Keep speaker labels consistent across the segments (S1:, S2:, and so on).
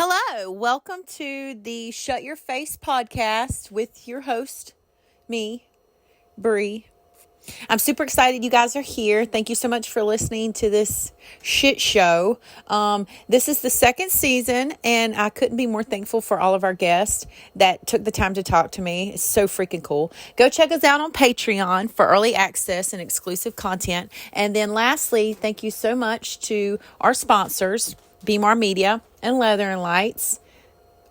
S1: Hello, welcome to the Shut Your Face podcast with your host, me, Bree. I'm super excited you guys are here. Thank you so much for listening to this shit show. This is the second season, and I couldn't be more thankful for all of our guests that took the time to talk to me. It's so freaking cool. Go check us out on Patreon for early access and exclusive content. And then lastly, thank you so much to our sponsors, BMR Media and Leather and Lights.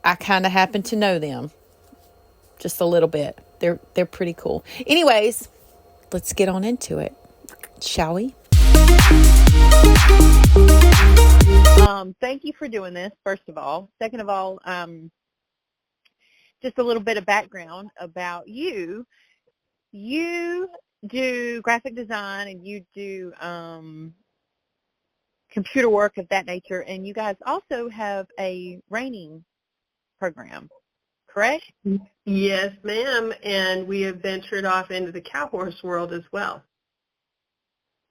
S1: I kind of happen to know them just a little bit. They're pretty cool. Anyways, let's get on into it, shall we?
S2: Thank you for doing this, first of all. Second of all, just a little bit of background about you. You do graphic design and you do computer work of that nature, and you guys also have a reining program, correct?
S3: Yes, ma'am, and we have ventured off into the cow horse world as well.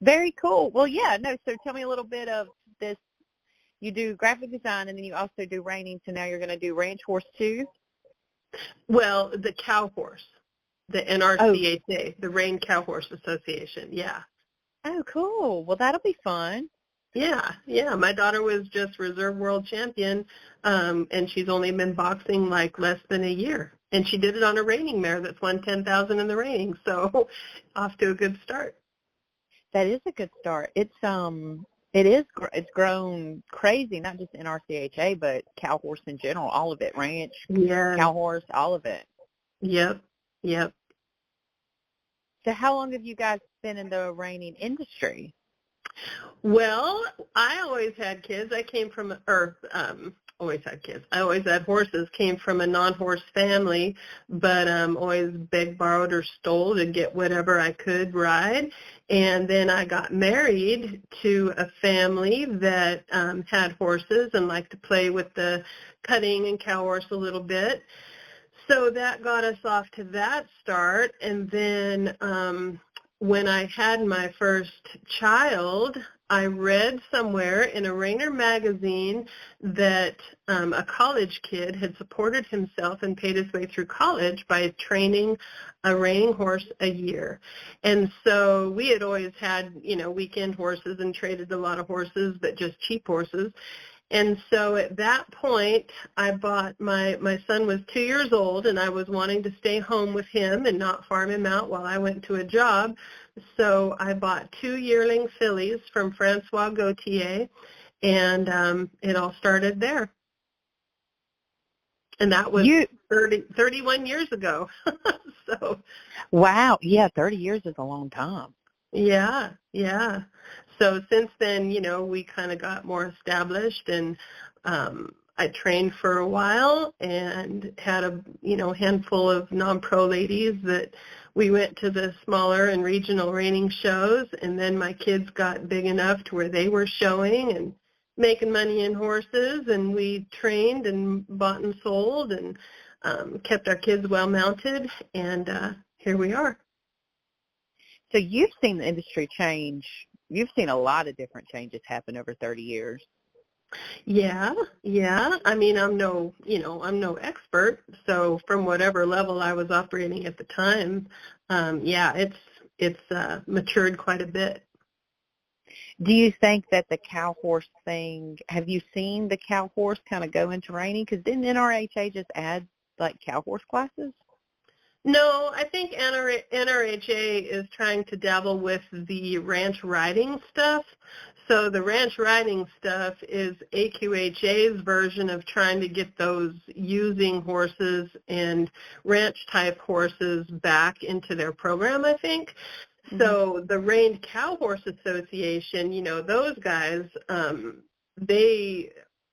S2: Very cool. Well, yeah, no, so tell me a little bit of this. You do graphic design, and then you also do reining, so now you're going to do ranch horse too?
S3: Well, the cow horse, the NRCHA, the Reined Cow Horse Association, yeah.
S2: Oh, cool. Well, that'll be fun.
S3: Yeah. My daughter was just reserve world champion, and she's only been boxing like less than a year. And she did it on a reining mare that's won $10,000 in the reining, so off to a good start.
S2: That is a good start. It's grown crazy, not just NRCHA, but cow horse in general, all of it, ranch, cow horse, all of it.
S3: Yep.
S2: So how long have you guys been in the reining industry?
S3: Well, I always had kids. I always had horses, came from a non-horse family, but always begged, borrowed, or stole to get whatever I could ride. And then I got married to a family that had horses and liked to play with the cutting and cow horse a little bit. So that got us off to that start. And then when I had my first child, I read somewhere in a Rainer magazine that a college kid had supported himself and paid his way through college by training a reining horse a year. And so we had always had, weekend horses and traded a lot of horses, but just cheap horses. And so at that point, I bought my son was 2 years old, and I was wanting to stay home with him and not farm him out while I went to a job. So I bought 2 yearling fillies from Francois Gauthier, and it all started there. And that was 31 years ago. So,
S2: wow, yeah, 30 years is a long time.
S3: Yeah. So since then, we kind of got more established, and I trained for a while and had a, handful of non-pro ladies that we went to the smaller and regional reining shows, and then my kids got big enough to where they were showing and making money in horses, and we trained and bought and sold and kept our kids well mounted, and here we are.
S2: So you've seen the industry change. You've seen a lot of different changes happen over 30 years.
S3: Yeah. I mean, I'm no expert. So from whatever level I was operating at the time, it's matured quite a bit.
S2: Do you think that the cow horse thing, have you seen the cow horse kind of go into reining? Because didn't NRHA just add like cow horse classes?
S3: No, I think NRHA is trying to dabble with the ranch riding stuff. So the ranch riding stuff is AQHA's version of trying to get those using horses and ranch-type horses back into their program, I think. Mm-hmm. So the Reined Cow Horse Association, those guys, they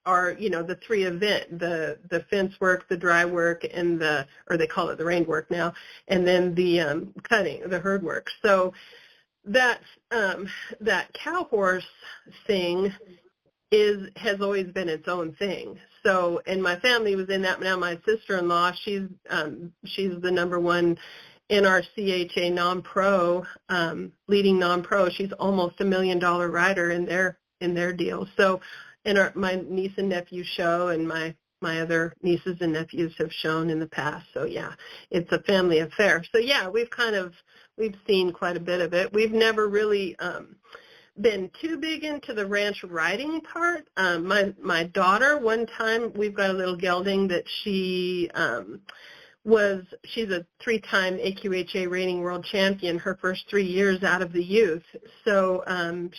S3: are, the three event, the fence work, the dry work, and or they call it the rein work now, and then the cutting, the herd work. So that cow horse thing has always been its own thing. So, and my family was in that. Now my sister-in-law, she's the number one NRCHA non-pro, leading non-pro. She's almost $1 million rider in their deal. So, and my niece and nephew show, and my other nieces and nephews have shown in the past. So yeah, it's a family affair. So yeah, we've seen quite a bit of it. We've never really been too big into the ranch riding part. My daughter, one time, we've got a little gelding that she's a 3-time AQHA reining world champion her first 3 years out of the youth. So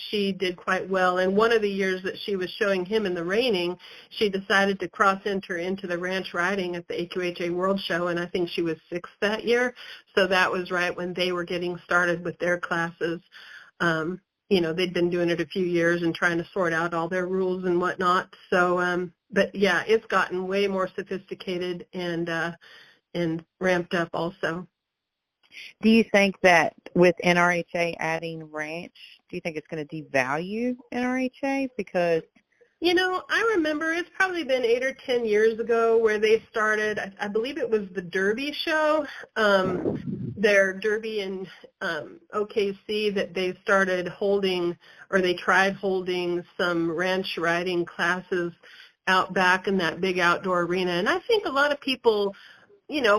S3: she did quite well. And one of the years that she was showing him in the reining, she decided to cross-enter into the ranch riding at the AQHA World Show, and I think she was 6th that year. So that was right when they were getting started with their classes. They'd been doing it a few years and trying to sort out all their rules and whatnot. So, but yeah, it's gotten way more sophisticated and ramped up also.
S2: Do you think that with NRHA adding ranch, do you think it's going to devalue NRHA? Because
S3: I remember it's probably been 8 or 10 years ago where they started, I believe it was the Derby show, their Derby in OKC, that they started holding, or they tried holding some ranch riding classes out back in that big outdoor arena. And I think a lot of people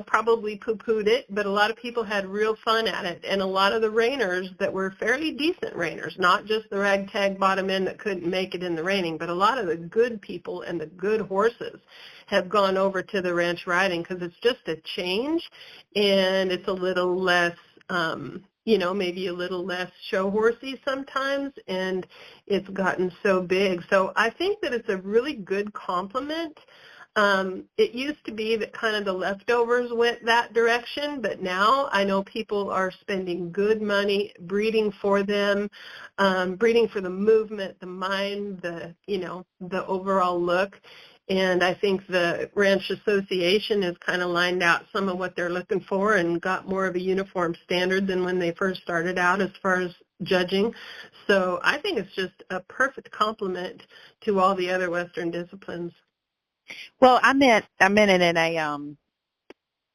S3: probably poo-pooed it, but a lot of people had real fun at it. And a lot of the reiners that were fairly decent reiners, not just the ragtag bottom end that couldn't make it in the reining, but a lot of the good people and the good horses have gone over to the ranch riding because it's just a change, and it's a little less, maybe a little less show horsey sometimes, and it's gotten so big. So I think that it's a really good complement. It used to be that kind of the leftovers went that direction, but now I know people are spending good money breeding for them, breeding for the movement, the mind, the overall look. And I think the Ranch Association has kind of lined out some of what they're looking for and got more of a uniform standard than when they first started out as far as judging. So I think it's just a perfect complement to all the other Western disciplines.
S2: Well, I meant it in a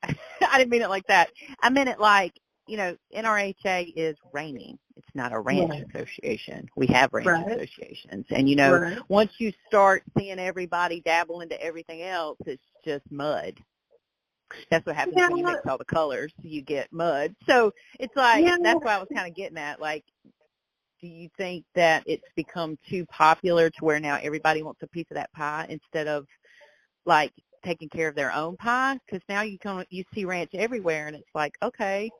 S2: I didn't mean it like that. I meant it like, NRHA is reining. It's not a ranch association. We have ranch associations. And, once you start seeing everybody dabble into everything else, it's just mud. That's what happens when you mix all the colors. You get mud. So it's like, that's what I was kind of getting at. Like, do you think that it's become too popular to where now everybody wants a piece of that pie instead of like taking care of their own pie? Because now you see ranch everywhere, and it's like, okay.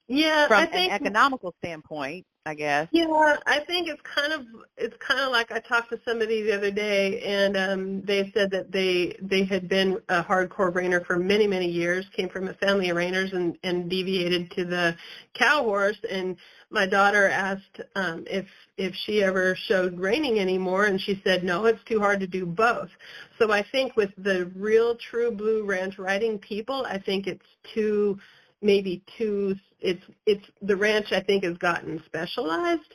S3: Yeah,
S2: from an economical standpoint, I guess.
S3: Yeah, I think it's kind of like I talked to somebody the other day, and they said that they had been a hardcore reiner for many, many years, came from a family of reiners and deviated to the cow horse. And my daughter asked if she ever showed reining anymore, and she said no, it's too hard to do both. So I think with the real true blue ranch riding people, I think it's the ranch, I think, has gotten specialized.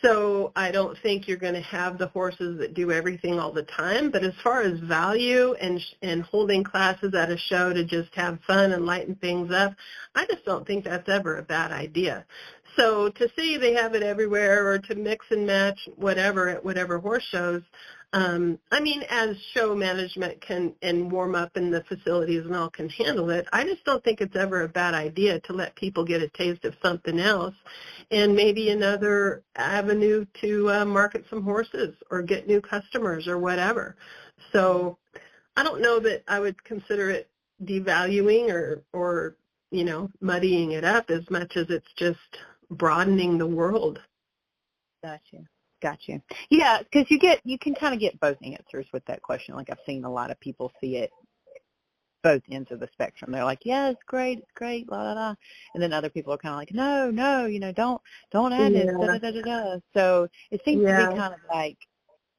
S3: So I don't think you're going to have the horses that do everything all the time. But as far as value and holding classes at a show to just have fun and lighten things up, I just don't think that's ever a bad idea. So to see they have it everywhere, or to mix and match whatever at whatever horse shows, as show management and warm up in the facilities and all can handle it, I just don't think it's ever a bad idea to let people get a taste of something else and maybe another avenue to market some horses or get new customers or whatever. So I don't know that I would consider it devaluing or muddying it up as much as it's just broadening the world.
S2: Gotcha. Yeah, because you can kind of get both answers with that question. Like, I've seen a lot of people see it both ends of the spectrum. They're like, yeah, it's great, la la la, and then other people are kind of like, no, don't add it, da da da da da. So it seems to be kind of like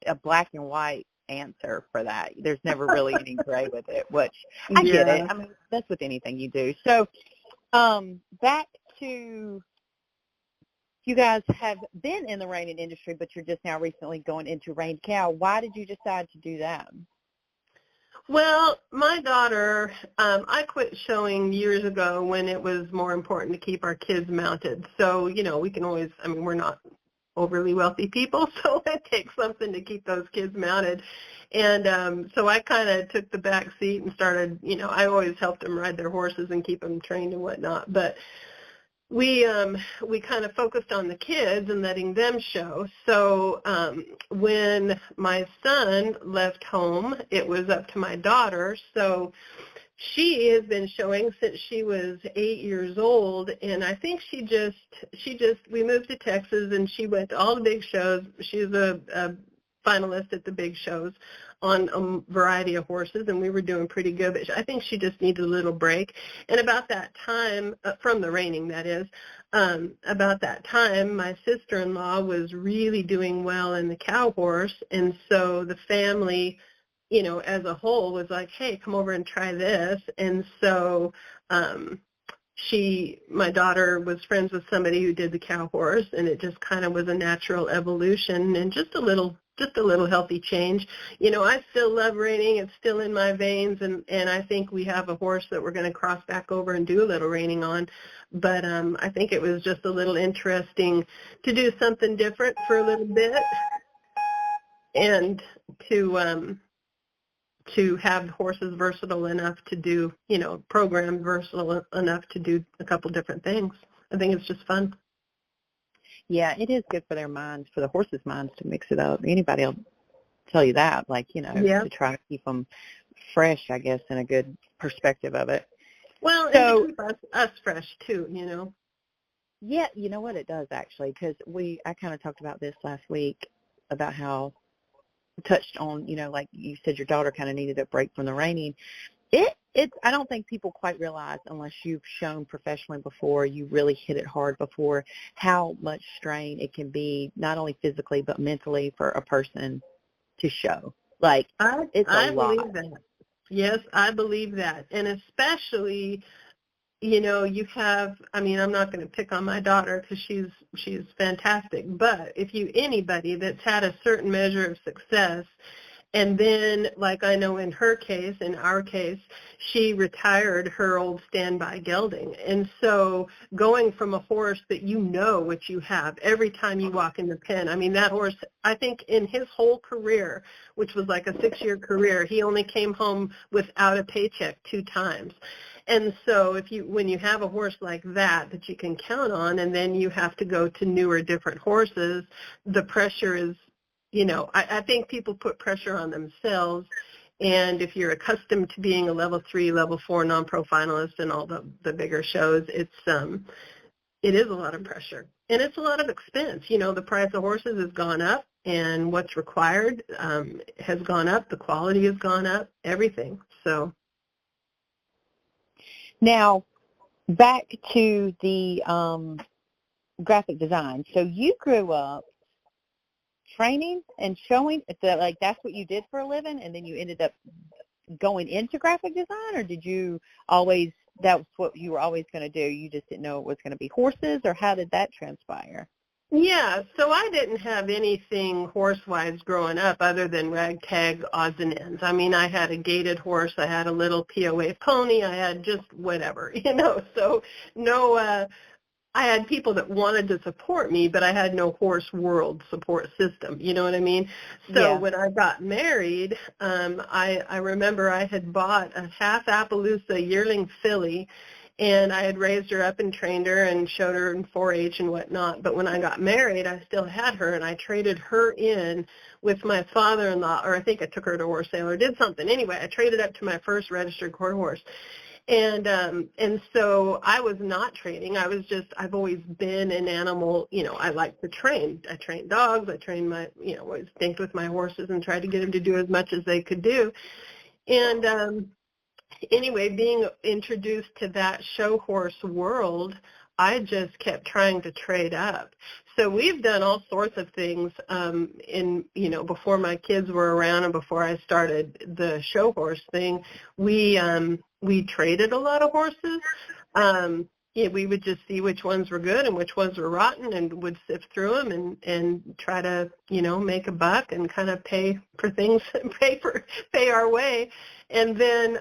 S2: a black and white answer for that. There's never really any gray with it, which I get it. I mean, that's with anything you do. So back to, you guys have been in the reining industry, but you're just now recently going into reined cow. Why did you decide to do that?
S3: Well, my daughter, I quit showing years ago when it was more important to keep our kids mounted. So, we can always, we're not overly wealthy people, so it takes something to keep those kids mounted. And so I kind of took the back seat and started, I always helped them ride their horses and keep them trained and whatnot. But we kind of focused on the kids and letting them show. So when my son left home, it was up to my daughter. So she has been showing since she was 8 years old, and I think we moved to Texas, and she went to all the big shows. She's a finalist at the big shows on a variety of horses, and we were doing pretty good, but I think she just needed a little break. And about that time, from the reining, that is, about that time, my sister-in-law was really doing well in the cow horse, and so the family, as a whole was like, hey, come over and try this. And so my daughter was friends with somebody who did the cow horse, and it just kind of was a natural evolution and just a little healthy change. I still love reining. It's still in my veins, and I think we have a horse that we're going to cross back over and do a little reining on. But I think it was just a little interesting to do something different for a little bit and to have horses versatile enough to do, programmed versatile enough to do a couple different things. I think it's just fun.
S2: Yeah, it is good for their minds, for the horses' minds to mix it up. Anybody will tell you that, to try to keep them fresh, I guess, in a good perspective of it.
S3: Well, and to keep us fresh, too,
S2: Yeah, you know what, it does, actually, because I kind of talked about this last week, about how touched on, like you said, your daughter kind of needed a break from the reining. I don't think people quite realize, unless you've shown professionally before, you really hit it hard before, how much strain it can be, not only physically but mentally, for a person to show. It's a lot.
S3: Believe that. Yes, I believe that. And especially, you have, I'm not going to pick on my daughter because she's fantastic, but anybody that's had a certain measure of success, and then, like I know in our case, she retired her old standby gelding. And so going from a horse that what you have every time you walk in the pen, that horse, I think in his whole career, which was like a 6-year career, he only came home without a paycheck 2 times. And so when you have a horse like that you can count on, and then you have to go to newer, different horses, the pressure is, I think people put pressure on themselves. And if you're accustomed to being a level 3, level 4 non-pro finalist in all the bigger shows, it is a lot of pressure. And it's a lot of expense. The price of horses has gone up, and what's required has gone up. The quality has gone up, everything. So.
S2: Now, back to the graphic design. So you grew up training and showing, that's what you did for a living, and then you ended up going into graphic design, or did you always, that was what you were always going to do, you just didn't know it was going to be horses, or how did that transpire?
S3: Yeah, so I didn't have anything horse-wise growing up other than ragtag odds and ends. I had a gaited horse, I had a little POA pony, I had just whatever, so no, I had people that wanted to support me, but I had no horse world support system, you know what I mean? So when I got married, I remember I had bought a half Appaloosa yearling filly, and I had raised her up and trained her and showed her in 4-H and whatnot. But when I got married, I still had her, and I traded her in with my father-in-law, or I think I took her to a horse sale or did something. Anyway, I traded up to my first registered quarter horse. And so I was not training. I've always been an animal, I like to train. I train dogs. I train always think with my horses and try to get them to do as much as they could do. And anyway, being introduced to that show horse world, I just kept trying to trade up. So we've done all sorts of things before my kids were around and before I started the show horse thing. We traded a lot of horses. yeah, we would just see which ones were good and which ones were rotten, and would sift through them and try to, make a buck and kind of pay for things, pay our way. And then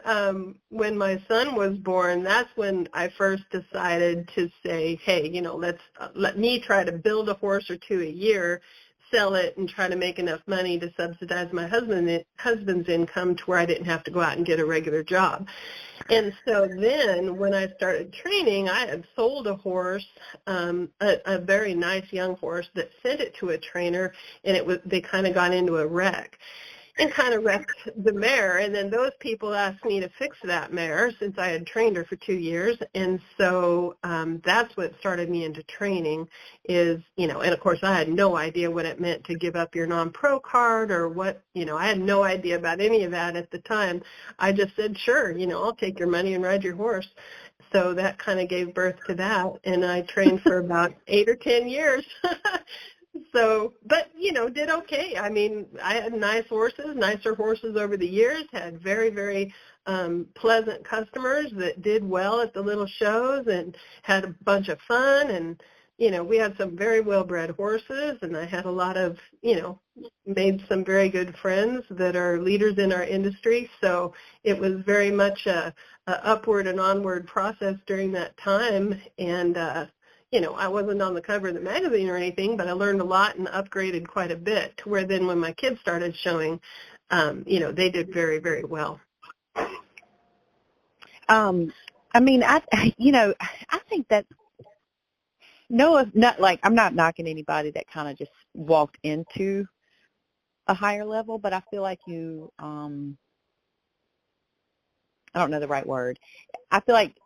S3: when my son was born, that's when I first decided to say, hey, let me try to build a horse or two a year, sell it, and try to make enough money to subsidize my husband's income to where I didn't have to go out and get a regular job. And so then when I started training, I had sold a horse, a very nice young horse, that sent it to a trainer, and they kind of got into a wreck and kind of wrecked the mare. And then those people asked me to fix that mare since I had trained her for 2 years. And so that's what started me into training is, and of course I had no idea what it meant to give up your non-pro card or what, I had no idea about any of that at the time. I just said, sure, I'll take your money and ride your horse. So that kind of gave birth to that. And I trained for about 8 or 10 years. So, but, did okay. I mean, I had nicer horses over the years, had very, very pleasant customers that did well at the little shows and had a bunch of fun. And, we had some very well-bred horses, and I had a lot of, made some very good friends that are leaders in our industry. So it was very much a upward and onward process during that time. And, I wasn't on the cover of the magazine or anything, but I learned a lot and upgraded quite a bit to where then when my kids started showing, they did very, very well.
S2: I mean, I think that I'm not knocking anybody that kind of just walked into a higher level, but I feel like you, I don't know the right word. I feel like,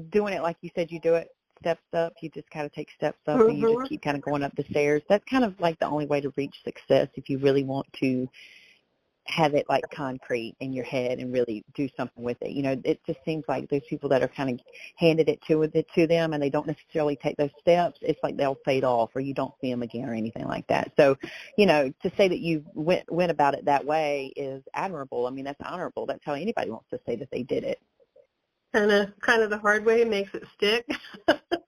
S2: doing it like you said you do it, steps up, you just kind of take steps up and you just keep kind of going up the stairs. That's kind of like the only way to reach success if you really want to have it like concrete in your head and really do something with it. It just seems like those people that are kind of handed it to them and they don't necessarily take those steps, it's like they'll fade off or you don't see them again or anything like that. So, to say that you went about it that way is admirable. I mean, that's honorable. That's how anybody wants to say that they did it.
S3: Kind of the hard way makes it stick.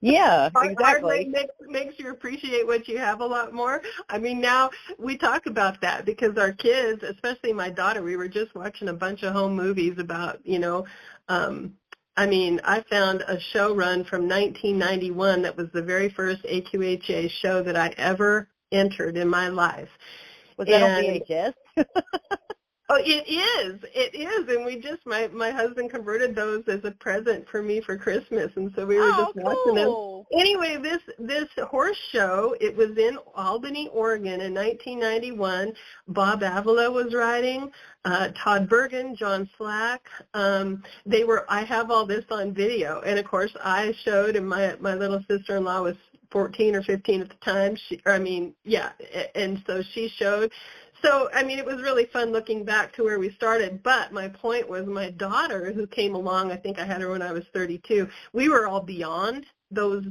S2: Yeah,
S3: Hard
S2: exactly.
S3: way makes you appreciate what you have a lot more. I mean, now we talk about that because our kids, especially my daughter, we were just watching a bunch of home movies about, I found a show run from 1991 that was the very first AQHA show that I ever entered in my life.
S2: Was that on VHS?
S3: Oh, it is, and we just, my husband converted those as a present for me for Christmas, and so we were just watching them. Anyway, this horse show, it was in Albany, Oregon in 1991. Bob Avila was riding, Todd Bergen, John Slack. I have all this on video, and of course I showed, and my little sister-in-law was 14 or 15 at the time. And so she showed. So, it was really fun looking back to where we started, but my point was my daughter, who came along, I think I had her when I was 32, we were all beyond those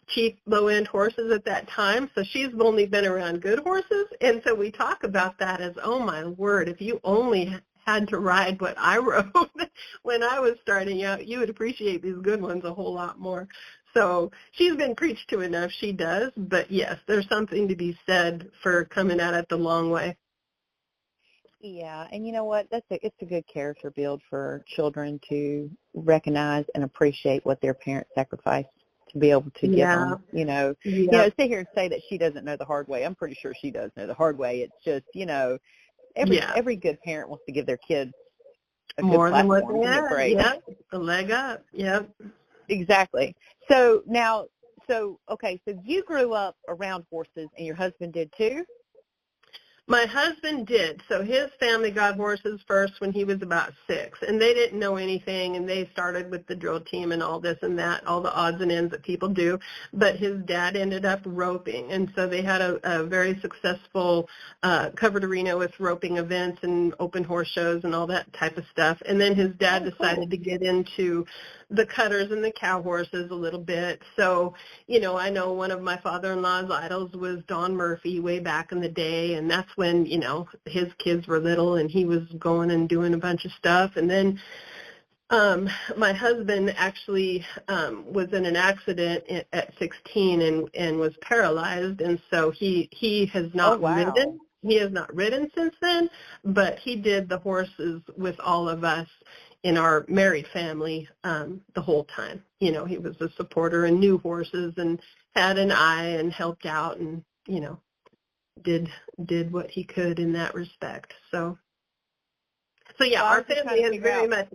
S3: cheap, low-end horses at that time, so she's only been around good horses, and so we talk about that as, oh, my word, if you only had to ride what I rode when I was starting out, you would appreciate these good ones a whole lot more. So she's been preached to enough, she does, but yes, there's something to be said for coming at it the long way.
S2: Yeah, and you know what? It's a good character build for children to recognize and appreciate what their parents sacrificed to be able to give them. Sit here and say that she doesn't know the hard way. I'm pretty sure she does know the hard way. It's just, every good parent wants to give their kids a good
S3: more than what
S2: platform
S3: they
S2: to get great.
S3: Yeah, the leg up. Yep.
S2: Exactly. So you grew up around horses and your husband did too?
S3: My husband did. So his family got horses first when he was about 6, and they didn't know anything, and they started with the drill team and all this and that, all the odds and ends that people do. But his dad ended up roping, and so they had a very successful covered arena with roping events and open horse shows and all that type of stuff. And then his dad decided to get into the cutters and the cow horses a little bit. So, I know one of my father-in-law's idols was Don Murphy way back in the day, and that's when, his kids were little and he was going and doing a bunch of stuff. And then My husband actually was in an accident at 16 and was paralyzed, and so he has
S2: Oh,
S3: not
S2: wow.
S3: ridden. He has not ridden since then, but he did the horses with all of us in our married family the whole time. You know, he was a supporter and knew horses and had an eye and helped out and, you know, did what he could in that respect. So yeah,
S2: Well, I
S3: our
S2: was just trying
S3: family
S2: to
S3: has
S2: figure
S3: very
S2: out.
S3: much,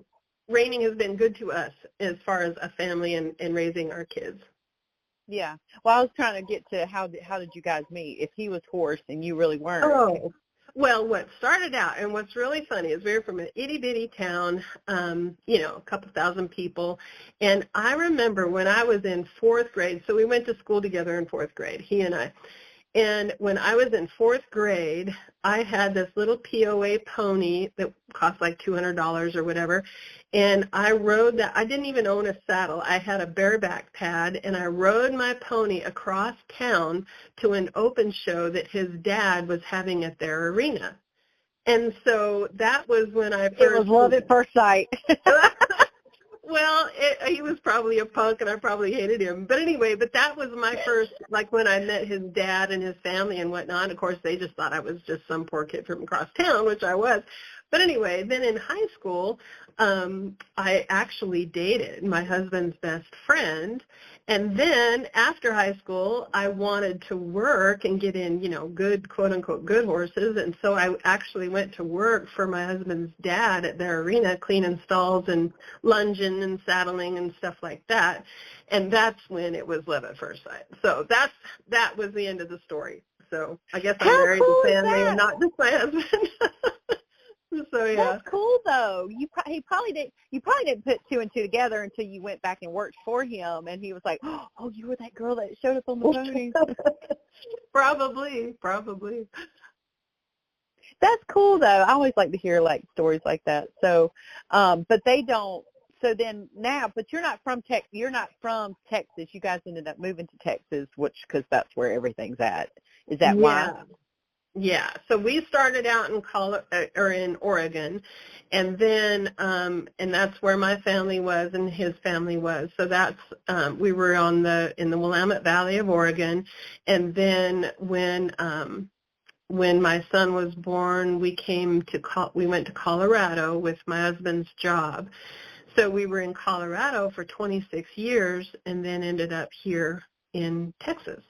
S3: reining has been good to us as far as a family and raising our kids.
S2: Yeah. Well, I was trying to get to how did you guys meet? If he was horse and you really weren't.
S3: Oh, well, what started out, and what's really funny is we were from an itty-bitty town, you know, a couple thousand people, and I remember when I was in fourth grade, so we went to school together in fourth grade, he and I. And when I was in fourth grade, I had this little POA pony that cost like $200 or whatever. And I rode that. I didn't even own a saddle. I had a bareback pad, and I rode my pony across town to an open show that his dad was having at their arena. And so that was when I
S2: It was
S3: first
S2: love at first sight.
S3: Well, he was probably a punk, and I probably hated him. But anyway, but that was my first, like when I met his dad and his family and whatnot. Of course, they just thought I was just some poor kid from across town, which I was. But anyway, then in high school, I actually dated my husband's best friend. And then after high school, I wanted to work and get in, you know, good, quote unquote, good horses. And so I actually went to work for my husband's dad at their arena, cleaning stalls and lunging and saddling and stuff like that. And that's when it was love at first sight. So that was the end of the story. So I guess I
S2: How
S3: married
S2: cool
S3: the
S2: is
S3: family and
S2: that?
S3: not just my husband. So yeah.
S2: That's cool though. He probably didn't. You probably didn't put two and two together until you went back and worked for him, and he was like, "Oh, you were that girl that showed up on the pony."
S3: Probably.
S2: That's cool though. I always like to hear like stories like that. So, but they don't. So then now, but you're not from You're not from Texas. You guys ended up moving to Texas, because that's where everything's at. Is that why?
S3: Yeah. So we started out in Oregon, and then and that's where my family was and his family was. So that's we were in the Willamette Valley of Oregon, and then when my son was born, we went to Colorado with my husband's job. So we were in Colorado for 26 years, and then ended up here in Texas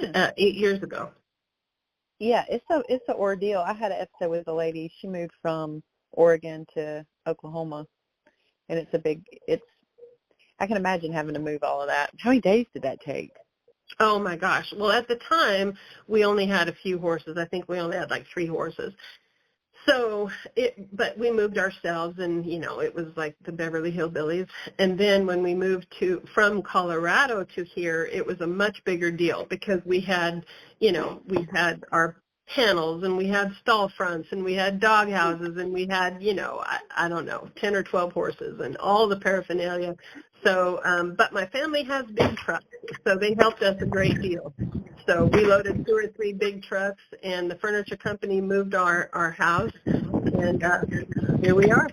S3: 8 years ago.
S2: Yeah, it's an ordeal. I had an episode with a lady. She moved from Oregon to Oklahoma, and I can imagine having to move all of that. How many days did that take?
S3: Oh my gosh. Well, at the time, we only had a few horses. I think we only had like 3 horses. So but we moved ourselves, and you know, it was like the Beverly Hillbillies. And then when we moved from Colorado to here, it was a much bigger deal because we had our panels, and we had stall fronts, and we had dog houses, and we had, you know, I don't know, 10 or 12 horses and all the paraphernalia. So, but my family has big trucks, so they helped us a great deal. So we loaded 2 or 3 big trucks, and the furniture company moved our house, and here we are.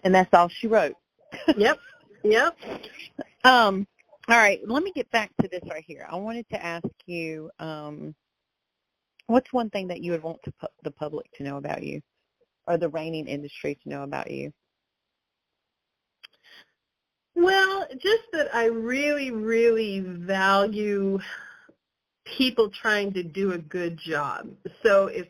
S2: And that's all she wrote.
S3: Yep.
S2: All right, let me get back to this right here. I wanted to ask you, what's one thing that you would want the public to know about you, or the reining industry to know about you?
S3: Well, just that I really, really value people trying to do a good job. So if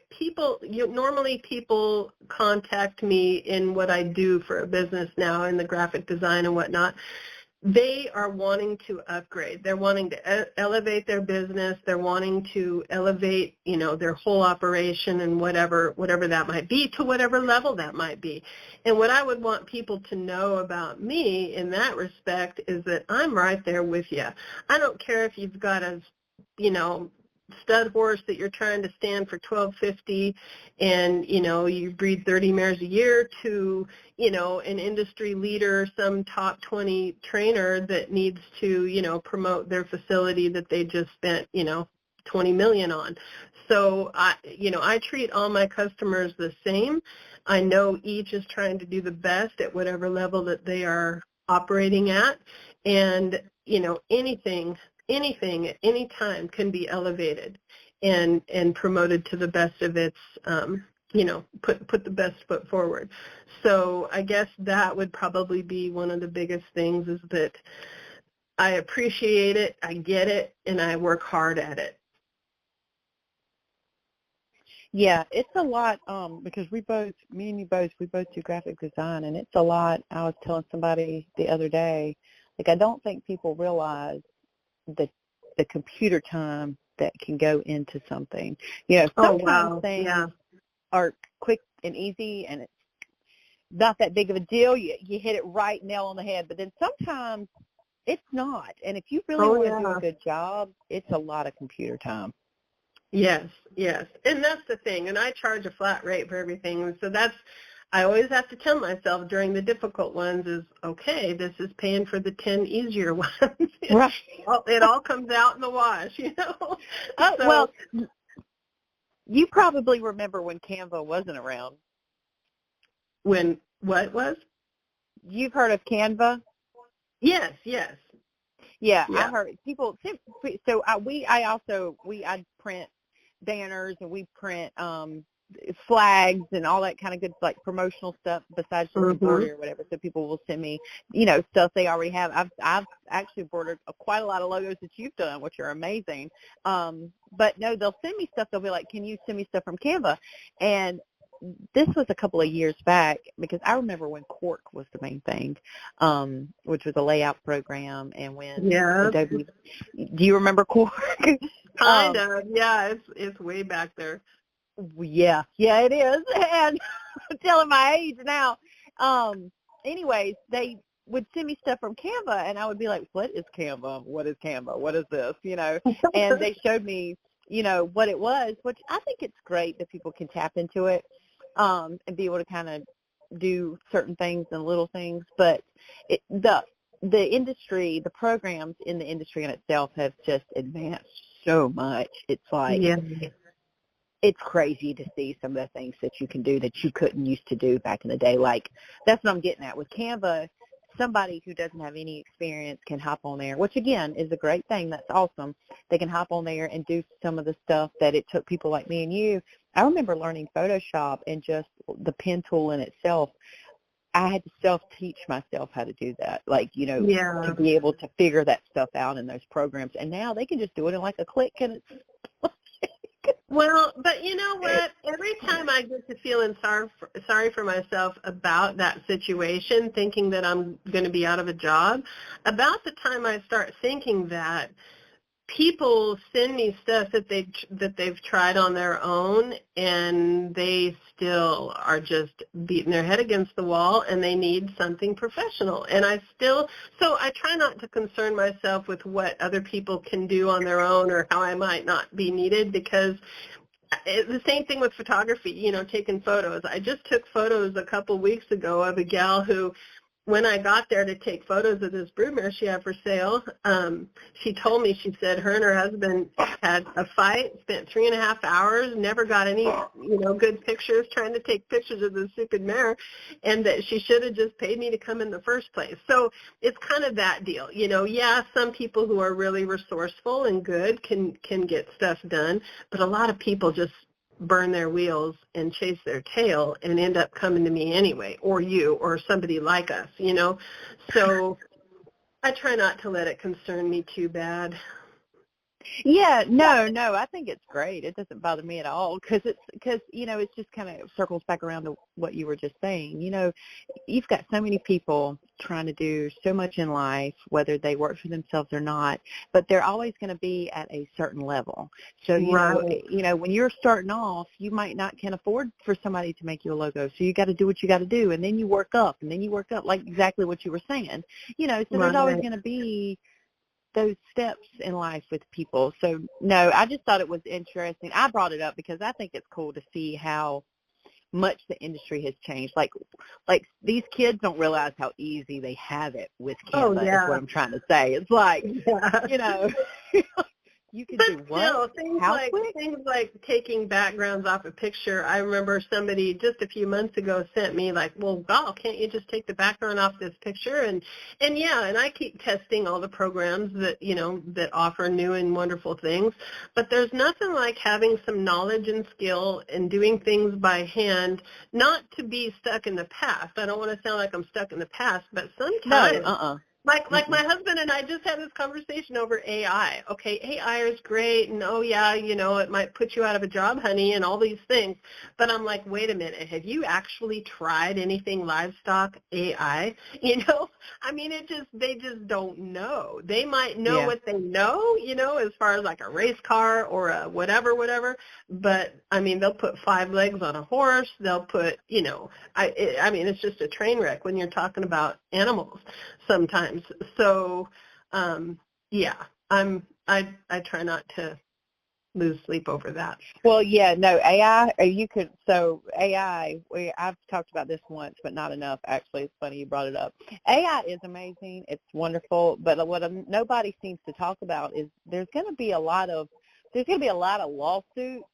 S3: normally people contact me in what I do for a business now in the graphic design and whatnot, they are wanting to upgrade. They're wanting to elevate their business. They're wanting to elevate, you know, their whole operation and whatever that might be, to whatever level that might be. And what I would want people to know about me in that respect is that I'm right there with you. I don't care if you've got a, you know, stud horse that you're trying to stand for $12.50, and you know, you breed 30 mares a year, to, you know, an industry leader, some top 20 trainer that needs to, you know, promote their facility that they just spent, you know, $20 million on. So I treat all my customers the same. I know each is trying to do the best at whatever level that they are operating at, and anything at any time can be elevated and promoted to the best of its put the best foot forward. So I guess that would probably be one of the biggest things, is that I appreciate it, I get it, and I work hard at it.
S2: Yeah, it's a lot, because me and you both, we both do graphic design, and it's a lot. I was telling somebody the other day, like, I don't think people realize the computer time that can go into something. Sometimes things are quick and easy, and it's not that big of a deal. You hit it right, nail on the head, but then sometimes it's not. And if you really want to do a good job, it's a lot of computer time.
S3: Yes. And that's the thing. And I charge a flat rate for everything. And so I always have to tell myself during the difficult ones is, okay, this is paying for the 10 easier ones.
S2: Right.
S3: It all comes out in the wash,
S2: Well, you probably remember when Canva wasn't around.
S3: When what was?
S2: You've heard of Canva?
S3: Yes.
S2: Yeah, I heard people. So I print banners, and we print flags and all that kind of good, like, promotional stuff besides just embroidery or whatever. So people will send me, stuff they already have. I've actually embroidered quite a lot of logos that you've done, which are amazing. But no, they'll send me stuff. They'll be like, "Can you send me stuff from Canva?" And this was a couple of years back, because I remember when Quark was the main thing, which was a layout program, and when Adobe. Do you remember Quark?
S3: Kind of. Yeah, it's way back there.
S2: Yeah, it is. And I'm telling my age now. Anyways, they would send me stuff from Canva, and I would be like, "What is Canva? What is Canva? What is this?" And they showed me, what it was, which I think it's great that people can tap into it, and be able to kind of do certain things and little things. But the industry, the programs in the industry in itself have just advanced so much. It's like, it's crazy to see some of the things that you can do that you couldn't used to do back in the day. Like, that's what I'm getting at. With Canva, somebody who doesn't have any experience can hop on there, which, again, is a great thing. That's awesome. They can hop on there and do some of the stuff that it took people like me and you. I remember learning Photoshop, and just the pen tool in itself, I had to self-teach myself how to do that, to be able to figure that stuff out in those programs. And now they can just do it in like a click, and it's
S3: well, but you know what? Every time I get to feeling sorry for myself about that situation, thinking that I'm going to be out of a job, about the time I start thinking that, people send me stuff that they've tried on their own, and they still are just beating their head against the wall, and they need something professional. And so I try not to concern myself with what other people can do on their own or how I might not be needed, because it's the same thing with photography, taking photos. I just took photos a couple weeks ago of a gal who, when I got there to take photos of this broodmare she had for sale, she told me, she said her and her husband had a fight, spent 3.5 hours, never got any, good pictures, trying to take pictures of the stupid mare, and that she should have just paid me to come in the first place. So it's kind of that deal. Some people who are really resourceful and good can get stuff done, but a lot of people just burn their wheels and chase their tail and end up coming to me anyway, or you, or somebody like us, So I try not to let it concern me too bad.
S2: Yeah, no, I think it's great. It doesn't bother me at all, because it's just kind of circles back around to what you were just saying. You've got so many people trying to do so much in life, whether they work for themselves or not, but they're always going to be at a certain level. So, when you're starting off, you might not can afford for somebody to make you a logo. So you got to do what you got to do, and then you work up, like exactly what you were saying. So there's always going to be those steps in life with people. So no, I just thought it was interesting. I brought it up because I think it's cool to see how much the industry has changed. Like these kids don't realize how easy they have it with Canva. Is what I'm trying to say. It's like, You can
S3: But
S2: do
S3: still,
S2: what? How quick?
S3: things like taking backgrounds off a picture. I remember somebody just a few months ago sent me like, well, wow, can't you just take the background off this picture? And yeah, and I keep testing all the programs that that offer new and wonderful things. But there's nothing like having some knowledge and skill and doing things by hand, not to be stuck in the past. I don't want to sound like I'm stuck in the past, but sometimes.
S2: No,
S3: Like my husband and I just had this conversation over AI. Okay, AI is great, and oh yeah, it might put you out of a job, honey, and all these things. But I'm like, wait a minute, have you actually tried anything livestock AI? I mean, they just don't know. They might know what they know, as far as like a race car or a whatever. But I mean, they'll put 5 legs on a horse. They'll put, I mean, it's just a train wreck when you're talking about animals sometimes. So, yeah, I try not to lose sleep over that.
S2: Well, yeah, no, AI, I've talked about this once, but not enough, actually. It's funny you brought it up. AI is amazing. It's wonderful, but what nobody seems to talk about is there's going to be a lot of lawsuits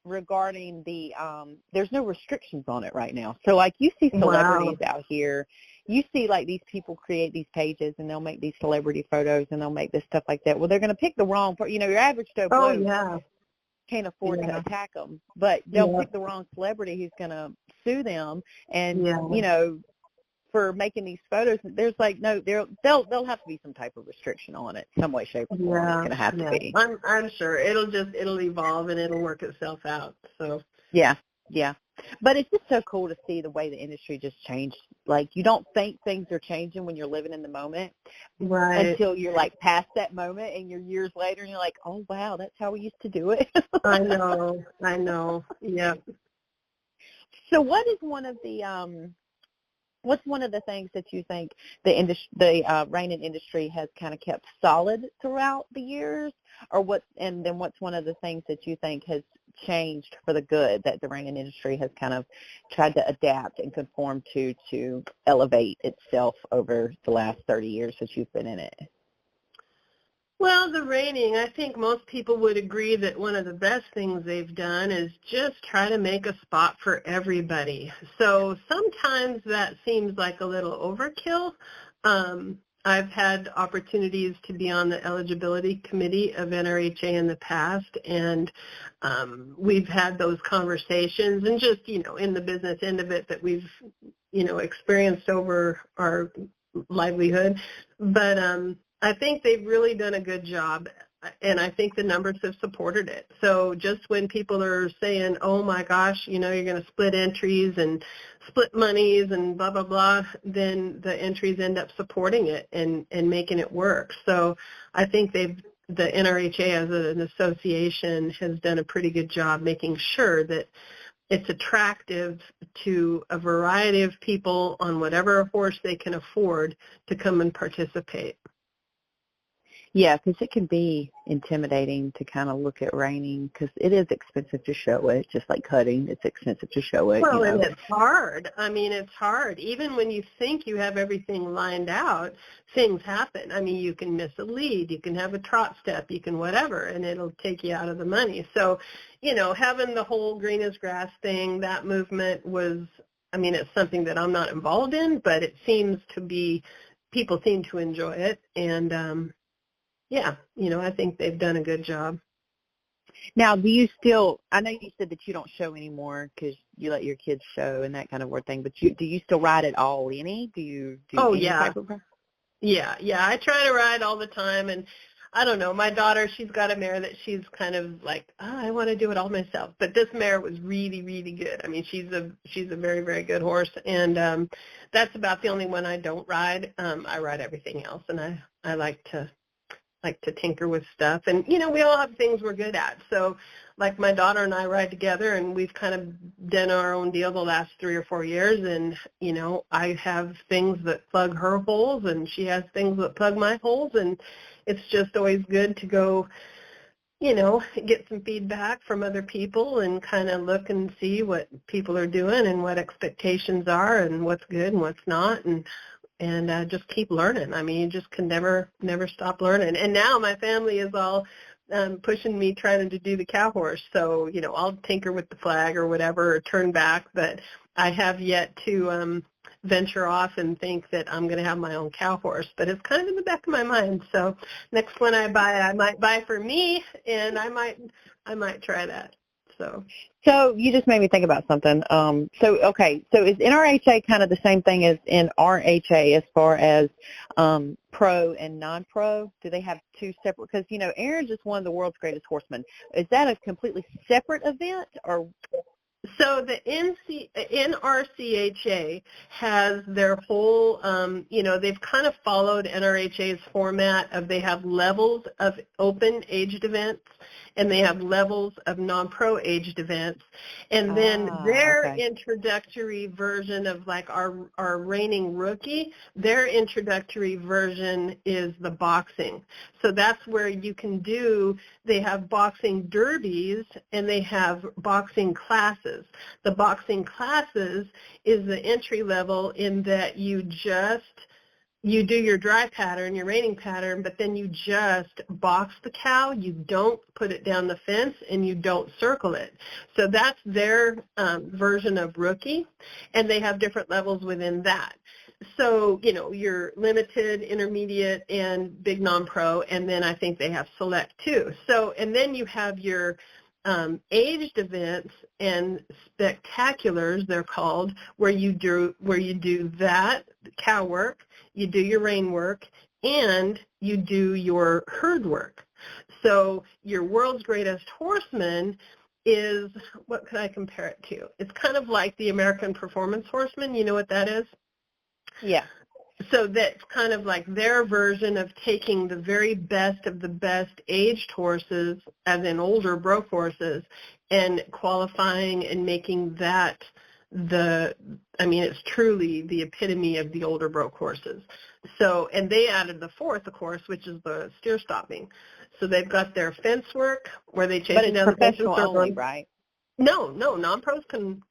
S2: regarding there's no restrictions on it right now. So, like, you see celebrities out here. You see, like, these people create these pages, and they'll make these celebrity photos, and they'll make this stuff like that. Well, they're going to pick the wrong your average Joe Blow can't afford to attack them, but they'll pick the wrong celebrity who's going to sue them, and, for making these photos. There's like, no, there'll have to be some type of restriction on it, some way, shape, or form. It's going to have to be.
S3: I'm sure it'll evolve and it'll work itself out. So
S2: yeah. But it's just so cool to see the way the industry just changed. Like, you don't think things are changing when you're living in the moment,
S3: right?
S2: Until you're like past that moment, and you're years later, and you're like, oh wow, that's how we used to do it.
S3: I know. Yeah.
S2: So, what's one of the things that you think the reining industry has kind of kept solid throughout the years, or what's one of the things that you think has changed for the good that the reining industry has kind of tried to adapt and conform to elevate itself over the last 30 years that you've been in it?
S3: Well, the reining, I think most people would agree that one of the best things they've done is just try to make a spot for everybody. So sometimes that seems like a little overkill. I've had opportunities to be on the eligibility committee of NRHA in the past, and we've had those conversations, and just, in the business end of it that we've, experienced over our livelihood. But I think they've really done a good job, and I think the numbers have supported it. So just when people are saying, oh my gosh, you're going to split entries and split monies and blah, blah, blah, then the entries end up supporting it and making it work. So I think the NRHA as an association has done a pretty good job making sure that it's attractive to a variety of people on whatever horse they can afford to come and participate.
S2: Yeah, because it can be intimidating to kind of look at reining, because it is expensive to show it, just like cutting. It's expensive to show it.
S3: Well, and it's hard. I mean, it's hard. Even when you think you have everything lined out, things happen. I mean, you can miss a lead, you can have a trot step, you can whatever, and it'll take you out of the money. So, having the whole green as grass thing, that movement was, I mean, it's something that I'm not involved in, but it seems to be, people seem to enjoy it, and yeah, I think they've done a good job.
S2: Now, do you still, I know you said that you don't show anymore because you let your kids show and that kind of thing, but do you still ride at all any? Do you do any type of?
S3: Yeah, I try to ride all the time, and I don't know, my daughter, she's got a mare that she's kind of like, I want to do it all myself, but this mare was really, really good. I mean, she's a very, very good horse, and that's about the only one I don't ride. I ride everything else, and I like to tinker with stuff, and we all have things we're good at. So like my daughter and I ride together, and we've kind of done our own deal the last 3 or 4 years, and I have things that plug her holes and she has things that plug my holes, and it's just always good to go get some feedback from other people and kind of look and see what people are doing and what expectations are and what's good and what's not, and just keep learning. I mean, you just can never stop learning. And now my family is all pushing me trying to do the cow horse. So, I'll tinker with the flag or whatever or turn back, but I have yet to venture off and think that I'm going to have my own cow horse, but it's kind of in the back of my mind. So next one I buy, I might buy for me, and I might try that.
S2: So you just made me think about something. So is NRHA kind of the same thing as NRHA as far as pro and non-pro? Do they have two separate? Because, Aaron's just one of the world's greatest horsemen. Is that a completely separate event, or?
S3: So the NRCHA has their whole, they've kind of followed NRHA's format of they have levels of open aged events and they have levels of non-pro aged events. And then their introductory version of like our reigning rookie, their introductory version is the boxing. So that's where you can they have boxing derbies and they have boxing classes. The boxing classes is the entry level in that you do your dry pattern, your reining pattern, but then you just box the cow. You don't put it down the fence and you don't circle it. So that's their version of rookie, and they have different levels within that. So, you're limited, intermediate, and big non-pro, and then I think they have select too. So, and then you have your aged events and spectaculars, they're called, where you do that cow work, you do your rein work, and you do your herd work. So your world's greatest horseman is, what could I compare it to? It's kind of like the American Performance Horseman. You know what that is?
S2: Yeah.
S3: So that's kind of like their version of taking the very best of the best aged horses, as in older broke horses, and qualifying and making that it's truly the epitome of the older broke horses. So, and they added the fourth, of course, which is the steer stopping. So they've got their fence work where they chase down the fence and circle.
S2: Only, right?
S3: No, non-pros can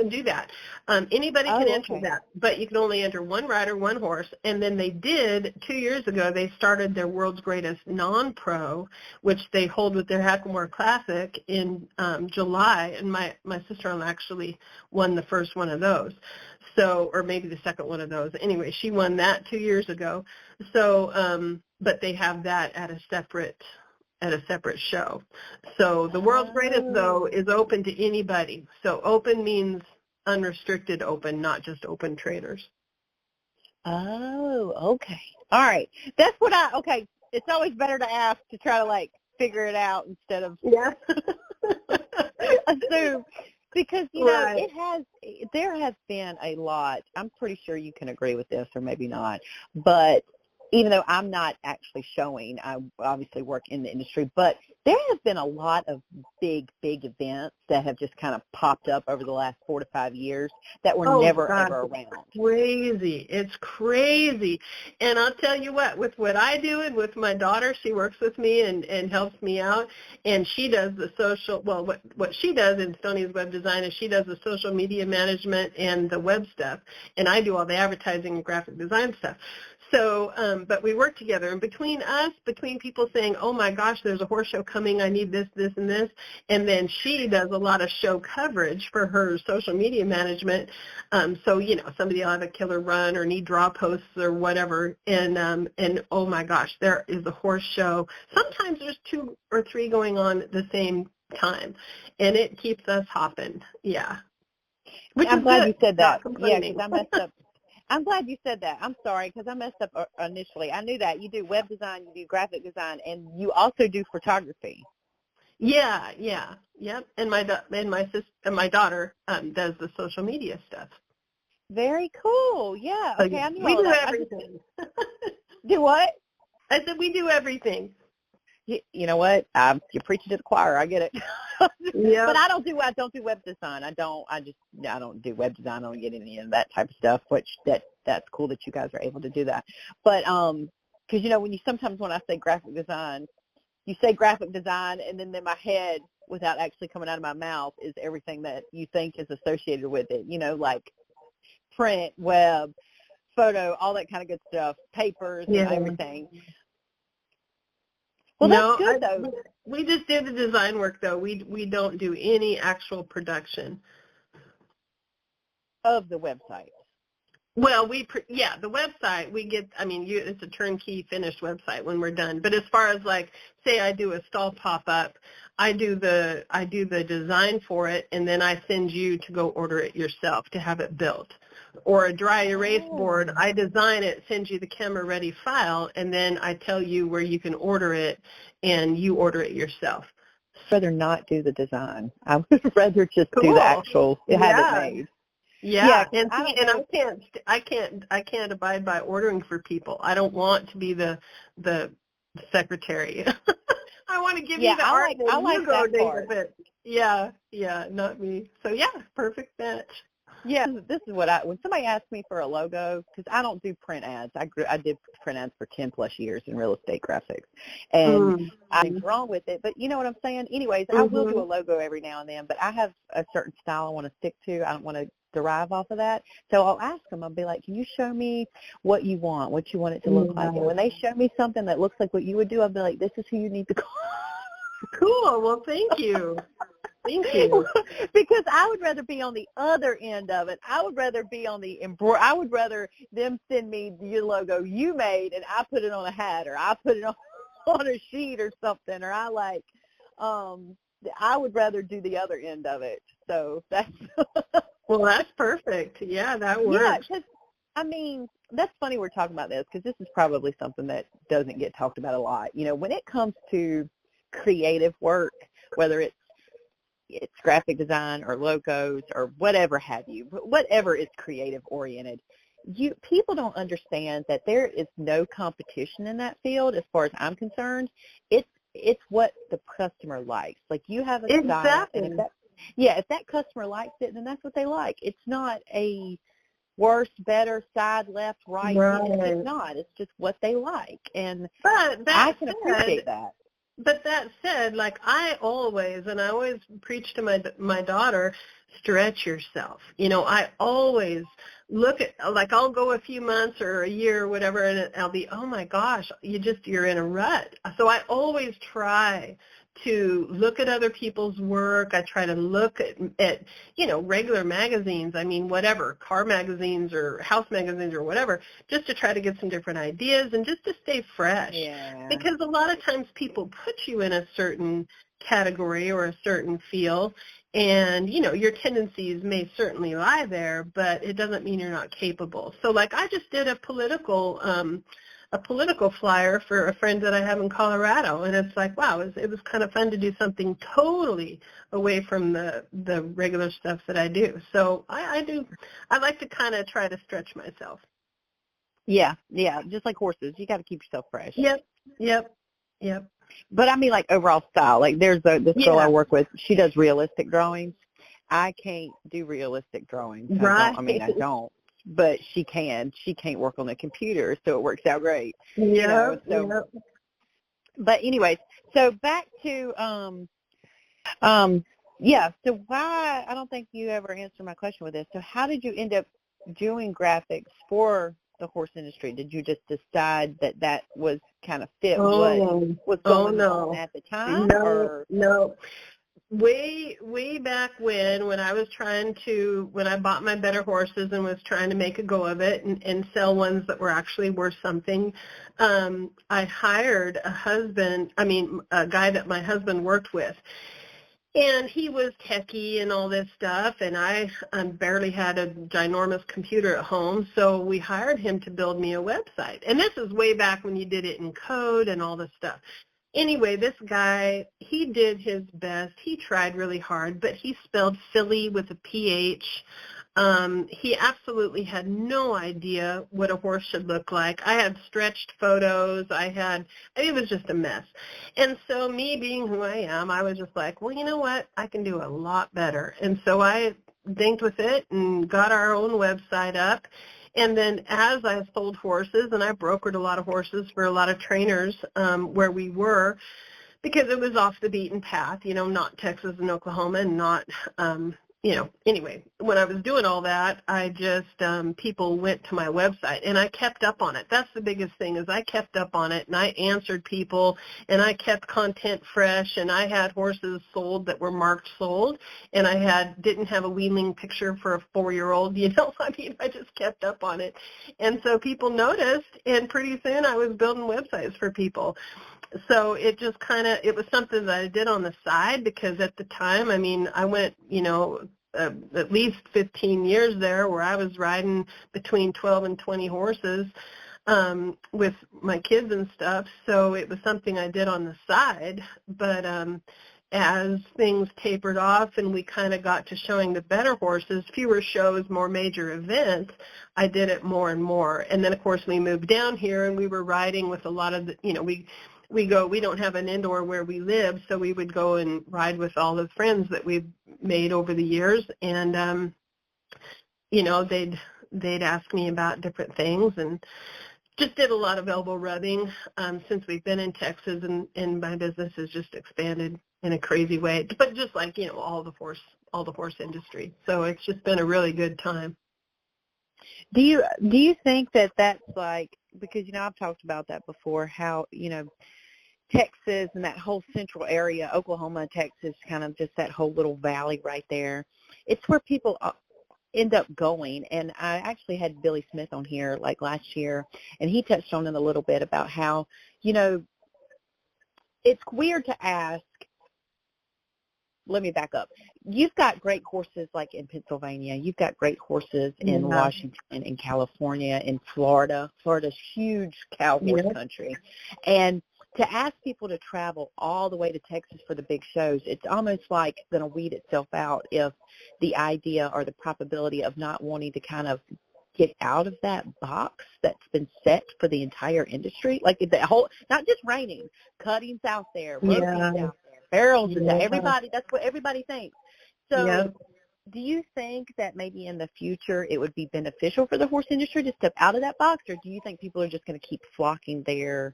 S3: do that. Anybody can enter that, but you can only enter one rider, one horse. And then they did 2 years ago. They started their world's greatest non-pro, which they hold with their Hackamore Classic in July. And my sister-in-law actually won the first one of those. So, or maybe the second one of those. Anyway, she won that 2 years ago. So, but they have that at a separate show. So the world's greatest, though, is open to anybody. So open means unrestricted open, not just open traders.
S2: Oh, okay. All right. That's what it's always better to ask to try to, figure it out instead of assume. Because, there has been a lot. I'm pretty sure you can agree with this or maybe not. But even though I'm not actually showing, I obviously work in the industry, but there have been a lot of big events that have just kind of popped up over the last 4 to 5 years that were ever around.
S3: Crazy. It's crazy. And I'll tell you with what I do and with my daughter, she works with me and helps me out, and she does the social, what she does in Stoney's web design is she does the social media management and the web stuff, and I do all the advertising and graphic design stuff. So, but we work together, and between people saying, oh my gosh, there's a horse show coming, I need this, this, and this, and then she does a lot of show coverage for her social media management, so, somebody will have a killer run or need draw posts or whatever, and oh my gosh, there is a horse show. Sometimes there's 2 or 3 going on at the same time, and it keeps us hopping, yeah.
S2: I'm glad you said that. Yeah, because I messed up. I'm glad you said that. I'm sorry, because I messed up initially. I knew that. You do web design, you do graphic design, and you also do photography.
S3: Yeah. Yep. And my daughter does the social media stuff.
S2: Very cool. Yeah. Okay,
S3: so
S2: I knew
S3: we
S2: all
S3: do
S2: that.
S3: everything.
S2: Do what?
S3: I said we do everything.
S2: You know what? You're preaching to the choir. I get it.
S3: Yeah.
S2: But I don't do web design. I don't do web design. I don't get any of that type of stuff. Which that's cool that you guys are able to do that. But because when I say graphic design, you say graphic design, and then in my head, without actually coming out of my mouth, is everything that you think is associated with it. Like print, web, photo, all that kind of good stuff, papers, and everything. Well, that's
S3: No,
S2: good though.
S3: we just did the design work though. We don't do any actual production.
S2: Of the website.
S3: Well, the website we get. I mean, it's a turnkey finished website when we're done. But as far as like, say, I do a stall pop up, I do the design for it, and then I send you to go order it yourself to have it built. Or a dry erase board, I design it, send you the camera ready file, and then I tell you where you can order it, and you order it yourself.
S2: I'd rather not do the design. I would rather just
S3: Cool.
S2: do the actual, have it made.
S3: Yeah,
S2: and
S3: I can't abide by ordering for people. I don't want to be the secretary. I want to give you the art and you go do it. Yeah, not me. So yeah, perfect match.
S2: Yeah, this is what when somebody asks me for a logo, because I don't do print ads. I did print ads for 10 plus years in real estate graphics, and I'm wrong with it. But you know what I'm saying. Anyways, I will do a logo every now and then, but I have a certain style I want to stick to. I don't want to derive off of that. So I'll ask them. I'll be like, can you show me what you want it to look like? And when they show me something that looks like what you would do, I'll be like, this is who you need to call.
S3: Cool. Well, thank you. Thank you.
S2: Because I would rather be on the other end of it. I would rather be on the I would rather them send me your logo you made and I put it on a hat or I put it on a sheet or something, or I would rather do the other end of it. So that's
S3: well, that's perfect. Yeah, that works.
S2: Yeah, because I mean, that's funny we're talking about this because this is probably something that doesn't get talked about a lot. You know, when it comes to creative work, whether it's graphic design or logos or whatever have you, but whatever is creative oriented, people don't understand that there is no competition in that field as far as I'm concerned. It's what the customer likes. Like you have a style, and if that customer likes it, then that's what they like. It's not a worse, better, side, left, right. It's not. It's just what they like, and I can appreciate that.
S3: But that said, like I always preach to my daughter, stretch yourself. You know, I always look at, like I'll go a few months or a year or whatever, and I'll be, oh my gosh, you're in a rut. So I always try to look at other people's work. I try to look at regular magazines. I mean, whatever, car magazines or house magazines or whatever, just to try to get some different ideas and just to stay fresh.
S2: Yeah.
S3: Because a lot of times people put you in a certain category or a certain field, and your tendencies may certainly lie there, but it doesn't mean you're not capable. So like I just did a political flyer for a friend that I have in Colorado, and it's like, wow, it was kind of fun to do something totally away from the regular stuff that I do. So I like to kind of try to stretch myself.
S2: Yeah, just like horses, you got to keep yourself fresh.
S3: Yep.
S2: But I mean, like overall style. Like there's this girl I work with. She does realistic drawings. I can't do realistic drawings.
S3: Right.
S2: I don't. But she can. She can't work on the computer, so it works out great.
S3: Yeah.
S2: But anyways, so back to so why, I don't think you ever answered my question with this. So how did you end up doing graphics for the horse industry? Did you just decide that was kind of fit what was going on at the time?
S3: No. Way back when I was when I bought my better horses and was trying to make a go of it and sell ones that were actually worth something, I hired a guy that my husband worked with. And he was techie and all this stuff, and I barely had a ginormous computer at home, so we hired him to build me a website. And this is way back when you did it in code and all this stuff. Anyway, this guy, he did his best. He tried really hard, but he spelled Philly with a PH. He absolutely had no idea what a horse should look like. I had stretched photos. It was just a mess. And so me being who I am, I was just like, well, you know what? I can do a lot better. And so I dinked with it and got our own website up. And then as I sold horses, and I brokered a lot of horses for a lot of trainers where we were, because it was off the beaten path, not Texas and Oklahoma and not anyway, when I was doing all that, I just, people went to my website, and I kept up on it. That's the biggest thing, is I kept up on it, and I answered people, and I kept content fresh, and I had horses sold that were marked sold, and I didn't have a weanling picture for a 4-year-old, I just kept up on it. And so people noticed, and pretty soon I was building websites for people. So it just it was something that I did on the side, because at the time, I went, at least 15 years there where I was riding between 12 and 20 horses with my kids and stuff. So it was something I did on the side. But as things tapered off and we kind of got to showing the better horses, fewer shows, more major events, I did it more and more. And then, of course, we moved down here, and we were riding with a lot of we don't have an indoor where we live, so we would go and ride with all the friends that we've made over the years, and they'd ask me about different things, and just did a lot of elbow rubbing since we've been in Texas, and my business has just expanded in a crazy way, but just like all the horse industry. So it's just been a really good time.
S2: Do you think that that's like, because I've talked about that before, how Texas and that whole central area, Oklahoma, Texas, kind of just that whole little valley right there, it's where people end up going. And I actually had Billy Smith on here like last year, and he touched on it a little bit about how, it's weird to ask. Let me back up. You've got great horses like in Pennsylvania. You've got great horses in Washington, in California, in Florida. Florida's huge cow horse country. And to ask people to travel all the way to Texas for the big shows, it's almost like going to weed itself out if the idea or the probability of not wanting to kind of get out of that box that's been set for the entire industry. Like the whole, not just reining, cuttings out there, ropings out there, barrels and everybody, that's what everybody thinks. So do you think that maybe in the future it would be beneficial for the horse industry to step out of that box, or do you think people are just going to keep flocking there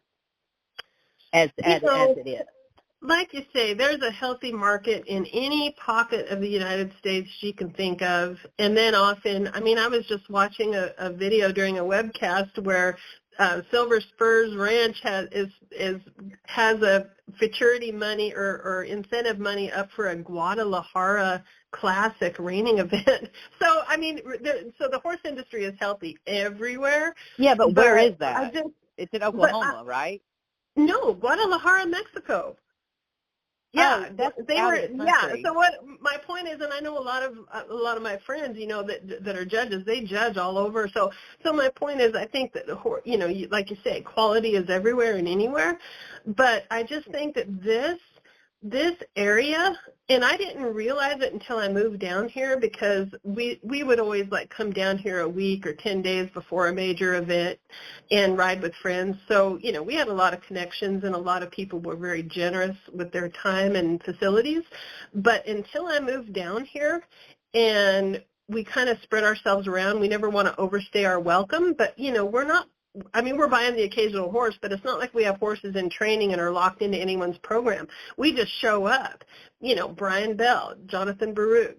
S2: as it is?
S3: Like you say, there's a healthy market in any pocket of the United States you can think of. And then often, I was just watching a video during a webcast where Silver Spurs Ranch has a futurity money or incentive money up for a Guadalajara Classic reining event. So, so the horse industry is healthy everywhere.
S2: Yeah, but where is that? It's in Oklahoma, right?
S3: No, Guadalajara, Mexico. Yeah, they were. Yeah. So what my point is, and I know a lot of my friends, that are judges, they judge all over. So my point is, I think that like you say, quality is everywhere and anywhere. But I just think that this area, and I didn't realize it until I moved down here, because we would always like come down here a week or 10 days before a major event and ride with friends. So, we had a lot of connections, and a lot of people were very generous with their time and facilities. But until I moved down here and we kind of spread ourselves around, we never want to overstay our welcome, but, we're not, we're buying the occasional horse, but it's not like we have horses in training and are locked into anyone's program. We just show up. Brian Bell, Jonathan Baruch,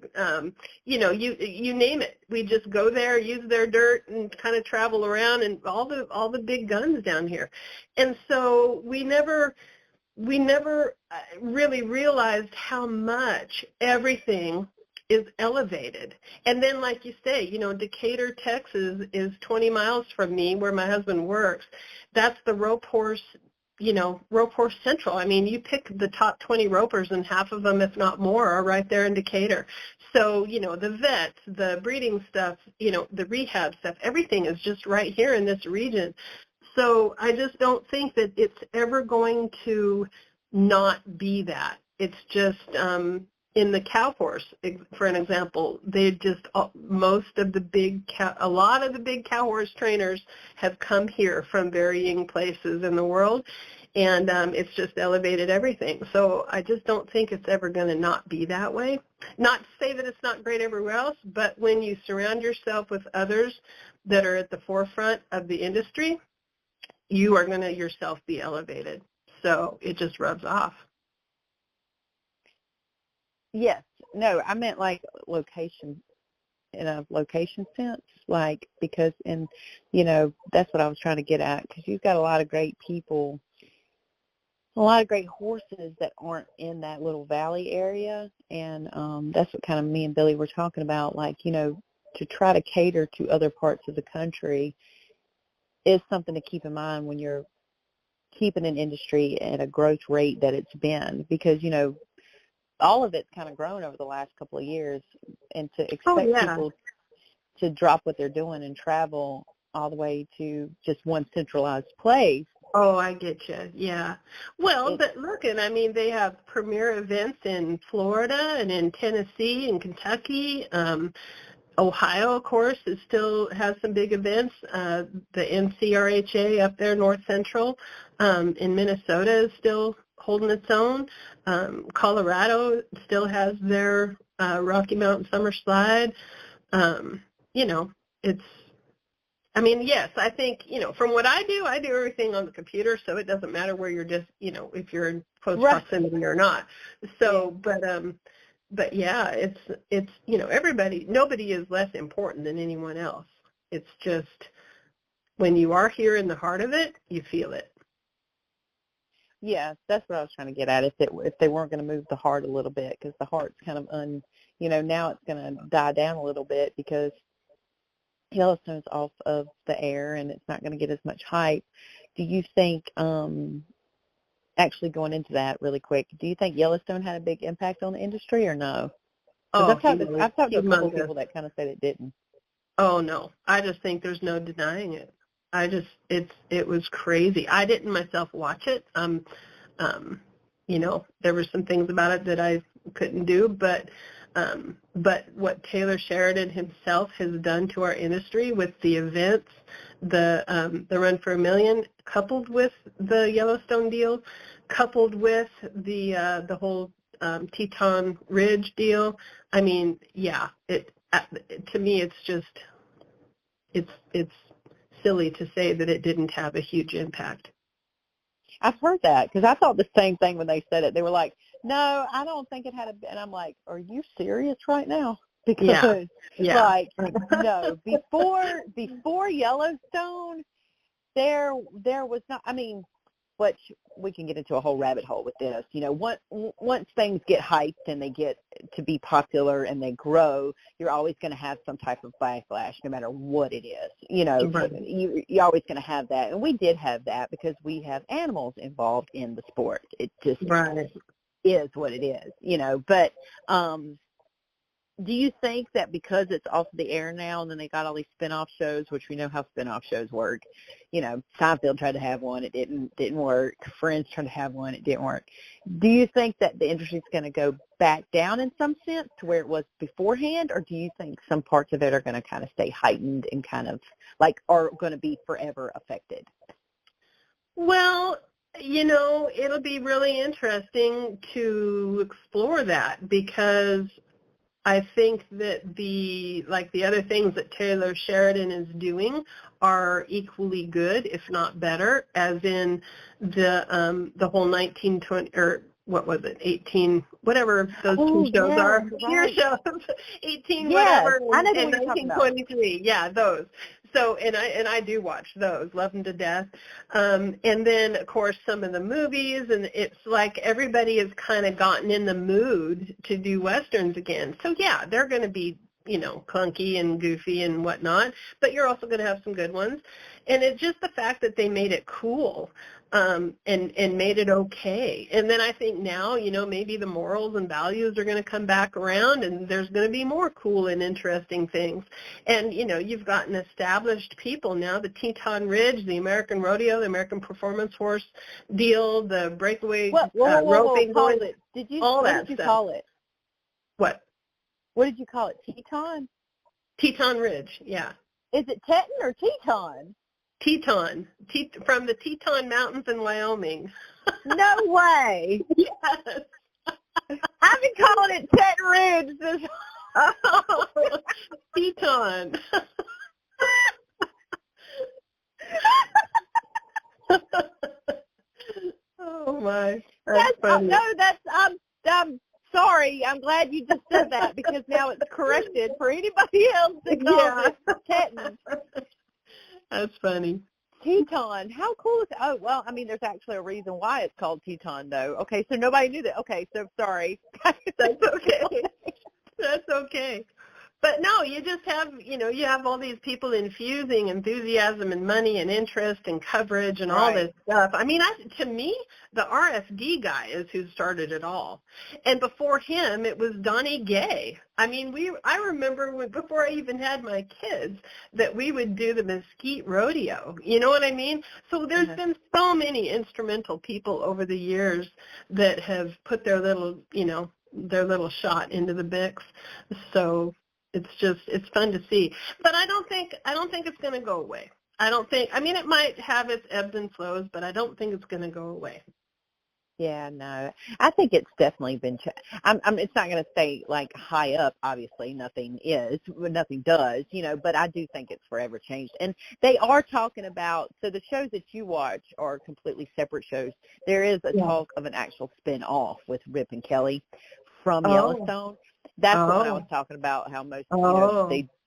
S3: you name it. We just go there, use their dirt, and kind of travel around, and all the big guns down here. And so we never really realized how much everything is elevated. And then, like you say, Decatur, Texas is 20 miles from me, where my husband works. That's the rope horse, rope horse central. You pick the top 20 ropers, and half of them, if not more, are right there in Decatur. So, the vets, the breeding stuff, the rehab stuff, everything is just right here in this region. So I just don't think that it's ever going to not be that. It's just in the cow horse, for an example, a lot of the big cow horse trainers have come here from varying places in the world, and it's just elevated everything. So I just don't think it's ever going to not be that way. Not to say that it's not great everywhere else, but when you surround yourself with others that are at the forefront of the industry, you are going to yourself be elevated. So it just rubs off.
S2: Yes. No, I meant like location in a location sense, like, because that's what I was trying to get at, because you've got a lot of great people, a lot of great horses that aren't in that little valley area, and that's what kind of me and Billy were talking about, like, to try to cater to other parts of the country is something to keep in mind when you're keeping an industry at a growth rate that it's been, because all of it's kind of grown over the last couple of years, and to expect people to drop what they're doing and travel all the way to just one centralized place.
S3: Oh, I get you. Yeah. Well, but look, and I mean, they have premier events in Florida and in Tennessee and Kentucky. Ohio, of course, still has some big events. The NCRHA up there, North Central, in Minnesota is still holding its own. Colorado still has their Rocky Mountain Summer Slide. It's, I mean, yes, I think, from what I do everything on the computer, so it doesn't matter where you're just, if you're in close proximity or not. So, but yeah, it's nobody is less important than anyone else. It's just when you are here in the heart of it, you feel it.
S2: Yeah, that's what I was trying to get at. If they weren't going to move the heart a little bit, because the heart's kind of now it's going to die down a little bit because Yellowstone's off of the air and it's not going to get as much hype. Do you think, actually going into that really quick, do you think Yellowstone had a big impact on the industry or no? I've talked to a couple of people that kind of said it didn't.
S3: Oh, no. I just think there's no denying it. It was crazy. I didn't myself watch it. There were some things about it that I couldn't do, but what Taylor Sheridan himself has done to our industry with the events, the Run for a Million, coupled with the Yellowstone deal, coupled with the whole Teton Ridge deal. I mean, yeah, to me it's silly to say that it didn't have a huge impact.
S2: I've heard that, because I thought the same thing when they said it. They were like, no, I don't think it had and I'm like, are you serious right now? Because, like, no, before Yellowstone, there was not, I mean, which we can get into a whole rabbit hole with this. Once things get hyped and they get to be popular and they grow, you're always going to have some type of backlash, no matter what it is.
S3: Right.
S2: You're always going to have that. And we did have that because we have animals involved in the sport. It just is what it is, But do you think that because it's off the air now and then they got all these spin-off shows, which we know how spin-off shows work, Seinfeld tried to have one, it didn't work. Friends tried to have one, it didn't work. Do you think that the industry's going to go back down in some sense to where it was beforehand, or do you think some parts of it are going to kind of stay heightened and kind of like are going to be forever affected?
S3: Well, it'll be really interesting to explore that, because I think that the other things that Taylor Sheridan is doing are equally good, if not better, as in the whole 1920 or what was it, 18, whatever those two shows are. Right. Your shows, 18 whatever, and 1923. Yeah, those. So, and I do watch those, love them to death. And then, of course, some of the movies, and it's like everybody has kind of gotten in the mood to do Westerns again. So, yeah, they're going to be, clunky and goofy and whatnot, but you're also going to have some good ones. And it's just the fact that they made it cool and made it okay. And then I think now, maybe the morals and values are going to come back around, and there's going to be more cool and interesting things. And, you've got an established people now, the Teton Ridge, the American Rodeo, the American Performance Horse deal, the breakaway roping,
S2: what did you call it?
S3: What?
S2: What did you call it? Teton?
S3: Teton Ridge, yeah.
S2: Is it Teton or Teton?
S3: Teton, from the Teton Mountains in Wyoming.
S2: No way.
S3: Yes.
S2: I've been calling it Teton Ridge.
S3: Teton. Oh my. That's funny.
S2: No, I'm sorry. I'm glad you just said that because now it's corrected for anybody else that calls it Teton.
S3: That's funny.
S2: Teton. How cool is it? Oh, well, I mean, there's actually a reason why it's called Teton, though. Okay, so nobody knew that. Okay, so sorry.
S3: That's okay. That's okay. But no, you just have, you have all these people infusing enthusiasm and money and interest and coverage and all this stuff. I mean, to me, the RFD guy is who started it all. And before him, it was Donnie Gay. I mean, I remember before I even had my kids that we would do the Mesquite Rodeo. You know what I mean? So there's been so many instrumental people over the years that have put their little, their little shot into the mix. So it's fun to see. But I don't think it's going to go away. I mean, it might have its ebbs and flows, but I don't think it's going to go away.
S2: Yeah, no. I think it's definitely been it's not going to stay like high up, obviously. Nothing does, but I do think it's forever changed. And they are talking about, so the shows that you watch are completely separate shows. There is a talk of an actual spin-off with Rip and Kelly from Yellowstone. That's what I was talking about, how most,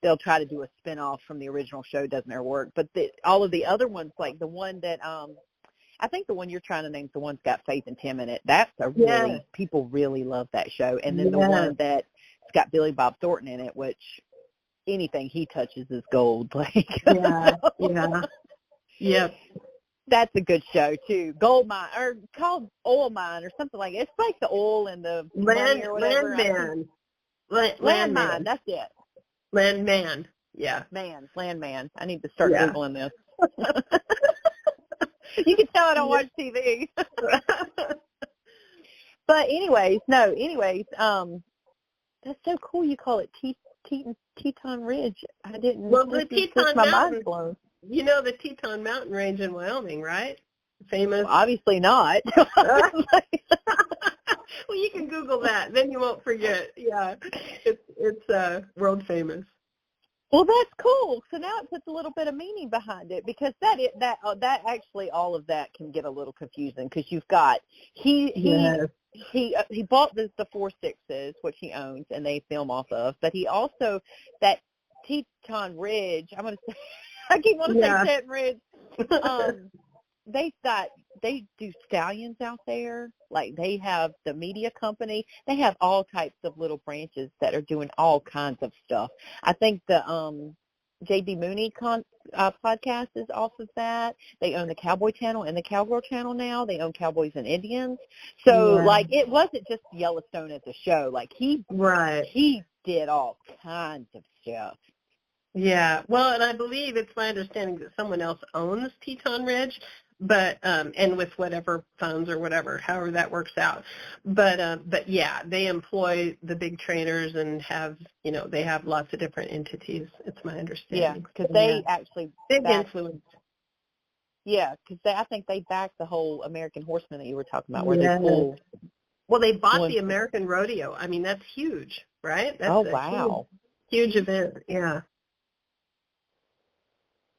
S2: they'll try to do a spin-off from the original show, doesn't ever work. But all of the other ones, like the one that, I think the one you're trying to name is the one's got Faith and Tim in it. That's people really love that show. And then the one that's got Billy Bob Thornton in it, which anything he touches is gold.
S3: Yep.
S2: That's a good show too. Gold Mine, or called Oil Mine, or something like it. It's like the oil and the money or whatever. Landmine, that's it.
S3: Landman, yeah.
S2: Landman. I need to start Googling this. You can tell I don't watch TV. But anyways, that's so cool you call it Teton Ridge. I didn't.
S3: Well, the Teton
S2: my
S3: Mountain.
S2: mind's blown.
S3: You know the Teton Mountain Range in Wyoming, right? Famous.
S2: Well, obviously not.
S3: Well, you can Google that, then you won't forget. Yeah, it's world famous.
S2: Well, that's cool. So now it puts a little bit of meaning behind it, because that actually all of that can get a little confusing, because you've got he bought the 4.6s, which he owns, and they film off of. But he also, that Teton Ridge, I'm going to say, I keep wanting to say Teton Ridge. They do stallions out there. Like, they have the media company. They have all types of little branches that are doing all kinds of stuff. I think the J.D. Mooney podcast is off of that. They own the Cowboy Channel and the Cowgirl Channel now. They own Cowboys and Indians. So, it wasn't just Yellowstone as a show. Like, he did all kinds of stuff.
S3: Yeah. Well, and I believe it's my understanding that someone else owns Teton Ridge, but and with whatever funds or whatever, however that works out. But yeah, they employ the big trainers and have, they have lots of different entities. It's my understanding.
S2: Yeah, because they actually
S3: big influence.
S2: Yeah, because I think they backed the whole American Horseman that you were talking about, where they pull.
S3: Well, they bought the American Rodeo. I mean, that's huge, right? That's
S2: wow.
S3: Huge event. Yeah.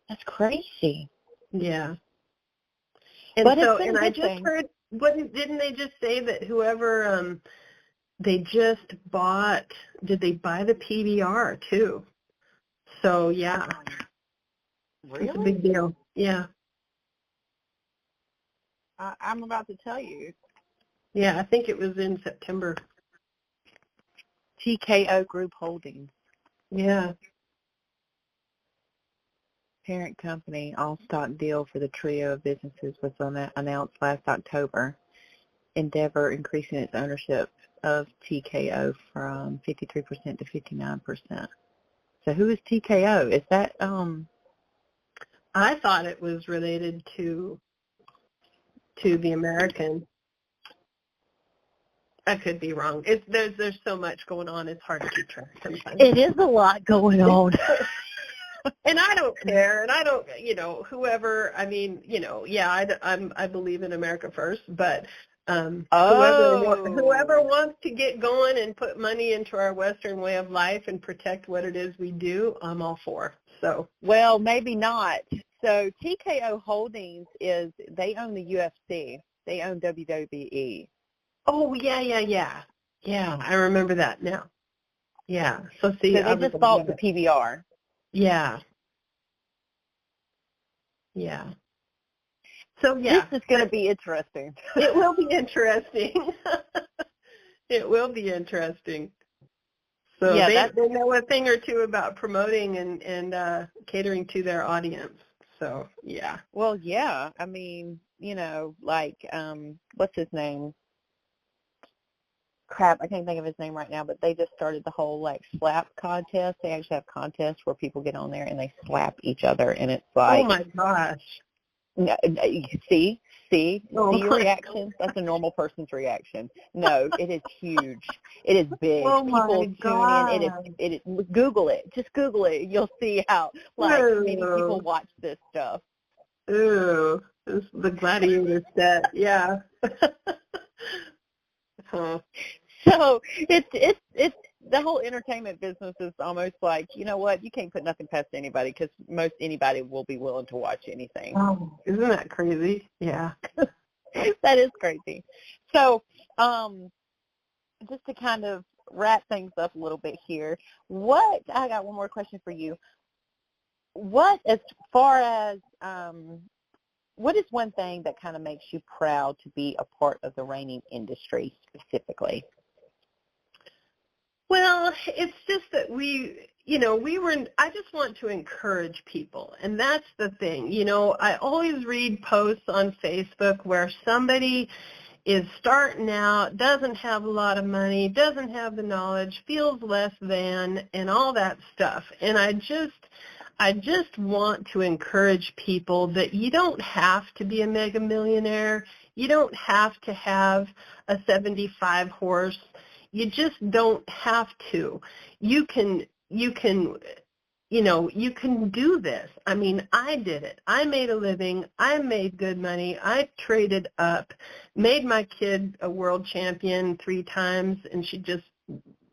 S2: That's crazy.
S3: Yeah. And
S2: but
S3: so, and I just heard, didn't they just say that whoever they just bought, did they buy the PBR too? So yeah.
S2: Really?
S3: It's a big deal. Yeah.
S2: I'm about to tell you.
S3: Yeah, I think it was in September.
S2: TKO Group Holdings.
S3: Yeah.
S2: Parent company all-stock deal for the trio of businesses was announced last October. Endeavor increasing its ownership of TKO from 53% to 59%. So who is TKO? Is that
S3: I thought it was related to the American. I could be wrong. There's so much going on. It's hard to keep track sometimes.
S2: It is a lot going on.
S3: And I don't care, and I don't, whoever. I mean, I believe in America first, but whoever wants to get going and put money into our Western way of life and protect what it is we do, I'm all for. So,
S2: well, maybe not. So TKO Holdings they own the UFC. They own WWE.
S3: Oh yeah. Yeah, I remember that now. Yeah. So see,
S2: So they just bought the PBR.
S3: Yeah. Yeah. So yeah.
S2: This is going to be interesting.
S3: It will be interesting. It will be interesting. So
S2: yeah,
S3: they know a thing or two about promoting and catering to their audience. So yeah.
S2: Well, yeah. I mean, like, what's his name? Crap, I can't think of his name right now, but they just started the whole, like, slap contest. They actually have contests where people get on there and they slap each other, and it's like...
S3: Oh, my gosh.
S2: See your reaction? That's a normal person's reaction. No, it is huge. It is big.
S3: Oh,
S2: People
S3: my
S2: tune in.
S3: God.
S2: It is. Google it. Just Google it. You'll see how many people watch this stuff.
S3: Ooh, this is the gladiator set. Yeah. Huh.
S2: So it's the whole entertainment business is almost like, you know what, you can't put nothing past anybody because most anybody will be willing to watch anything.
S3: Oh, isn't that crazy? Yeah.
S2: That is crazy. So just to kind of wrap things up a little bit here, I got one more question for you. As far as what is one thing that kind of makes you proud to be a part of the reining industry specifically?
S3: Well, it's just that I just want to encourage people, and that's the thing. I always read posts on Facebook where somebody is starting out, doesn't have a lot of money, doesn't have the knowledge, feels less than, and all that stuff. And I just want to encourage people that you don't have to be a mega millionaire. You don't have to have a 75 horse. You just don't have to. You can do this. I mean, I did it. I made a living. I made good money. I traded up, made my kid a world champion 3 times, and she just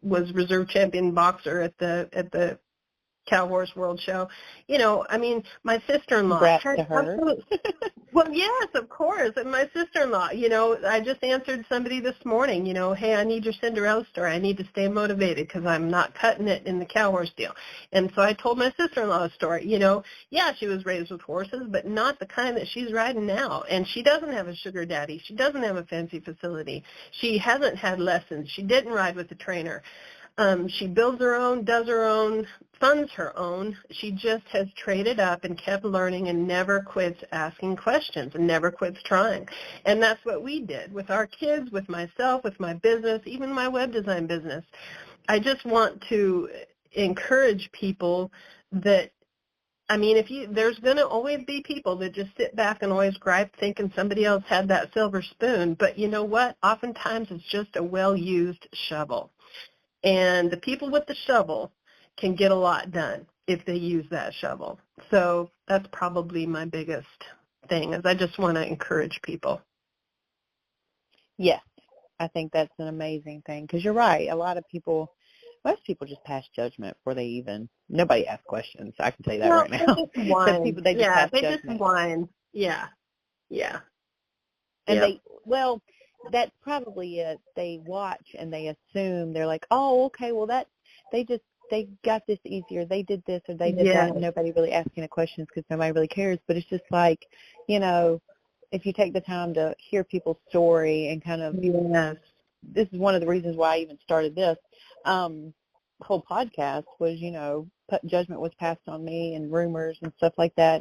S3: was reserve champion boxer at the Cow Horse World Show. I mean, my sister-in-law.
S2: Congrats to her.
S3: Well, yes, of course. And my sister-in-law, I just answered somebody this morning, hey, I need your Cinderella story. I need to stay motivated because I'm not cutting it in the cow horse deal. And so I told my sister-in-law a story. Yeah, she was raised with horses, but not the kind that she's riding now. And she doesn't have a sugar daddy. She doesn't have a fancy facility. She hasn't had lessons. She didn't ride with a trainer. She builds her own, does her own, funds her own. She just has traded up and kept learning and never quits asking questions and never quits trying. And that's what we did with our kids, with myself, with my business, even my web design business. I just want to encourage people that, I mean, there's going to always be people that just sit back and always gripe thinking somebody else had that silver spoon. But you know what? Oftentimes it's just a well-used shovel. And the people with the shovel can get a lot done if they use that shovel. So that's probably my biggest thing, is I just want to encourage people.
S2: Yes, I think that's an amazing thing because you're right. Most people just pass judgment before nobody asks questions. I can tell you that right now.
S3: They just whine.
S2: They just pass
S3: they
S2: judgment.
S3: just whine. Yeah.
S2: And that's probably it. They watch and they assume, they're like, oh, okay, well they got this easier. They did this or they did that. And nobody really asking any questions because nobody really cares. But it's just like, if you take the time to hear people's story and kind of, this is one of the reasons why I even started this whole podcast was, judgment was passed on me and rumors and stuff like that.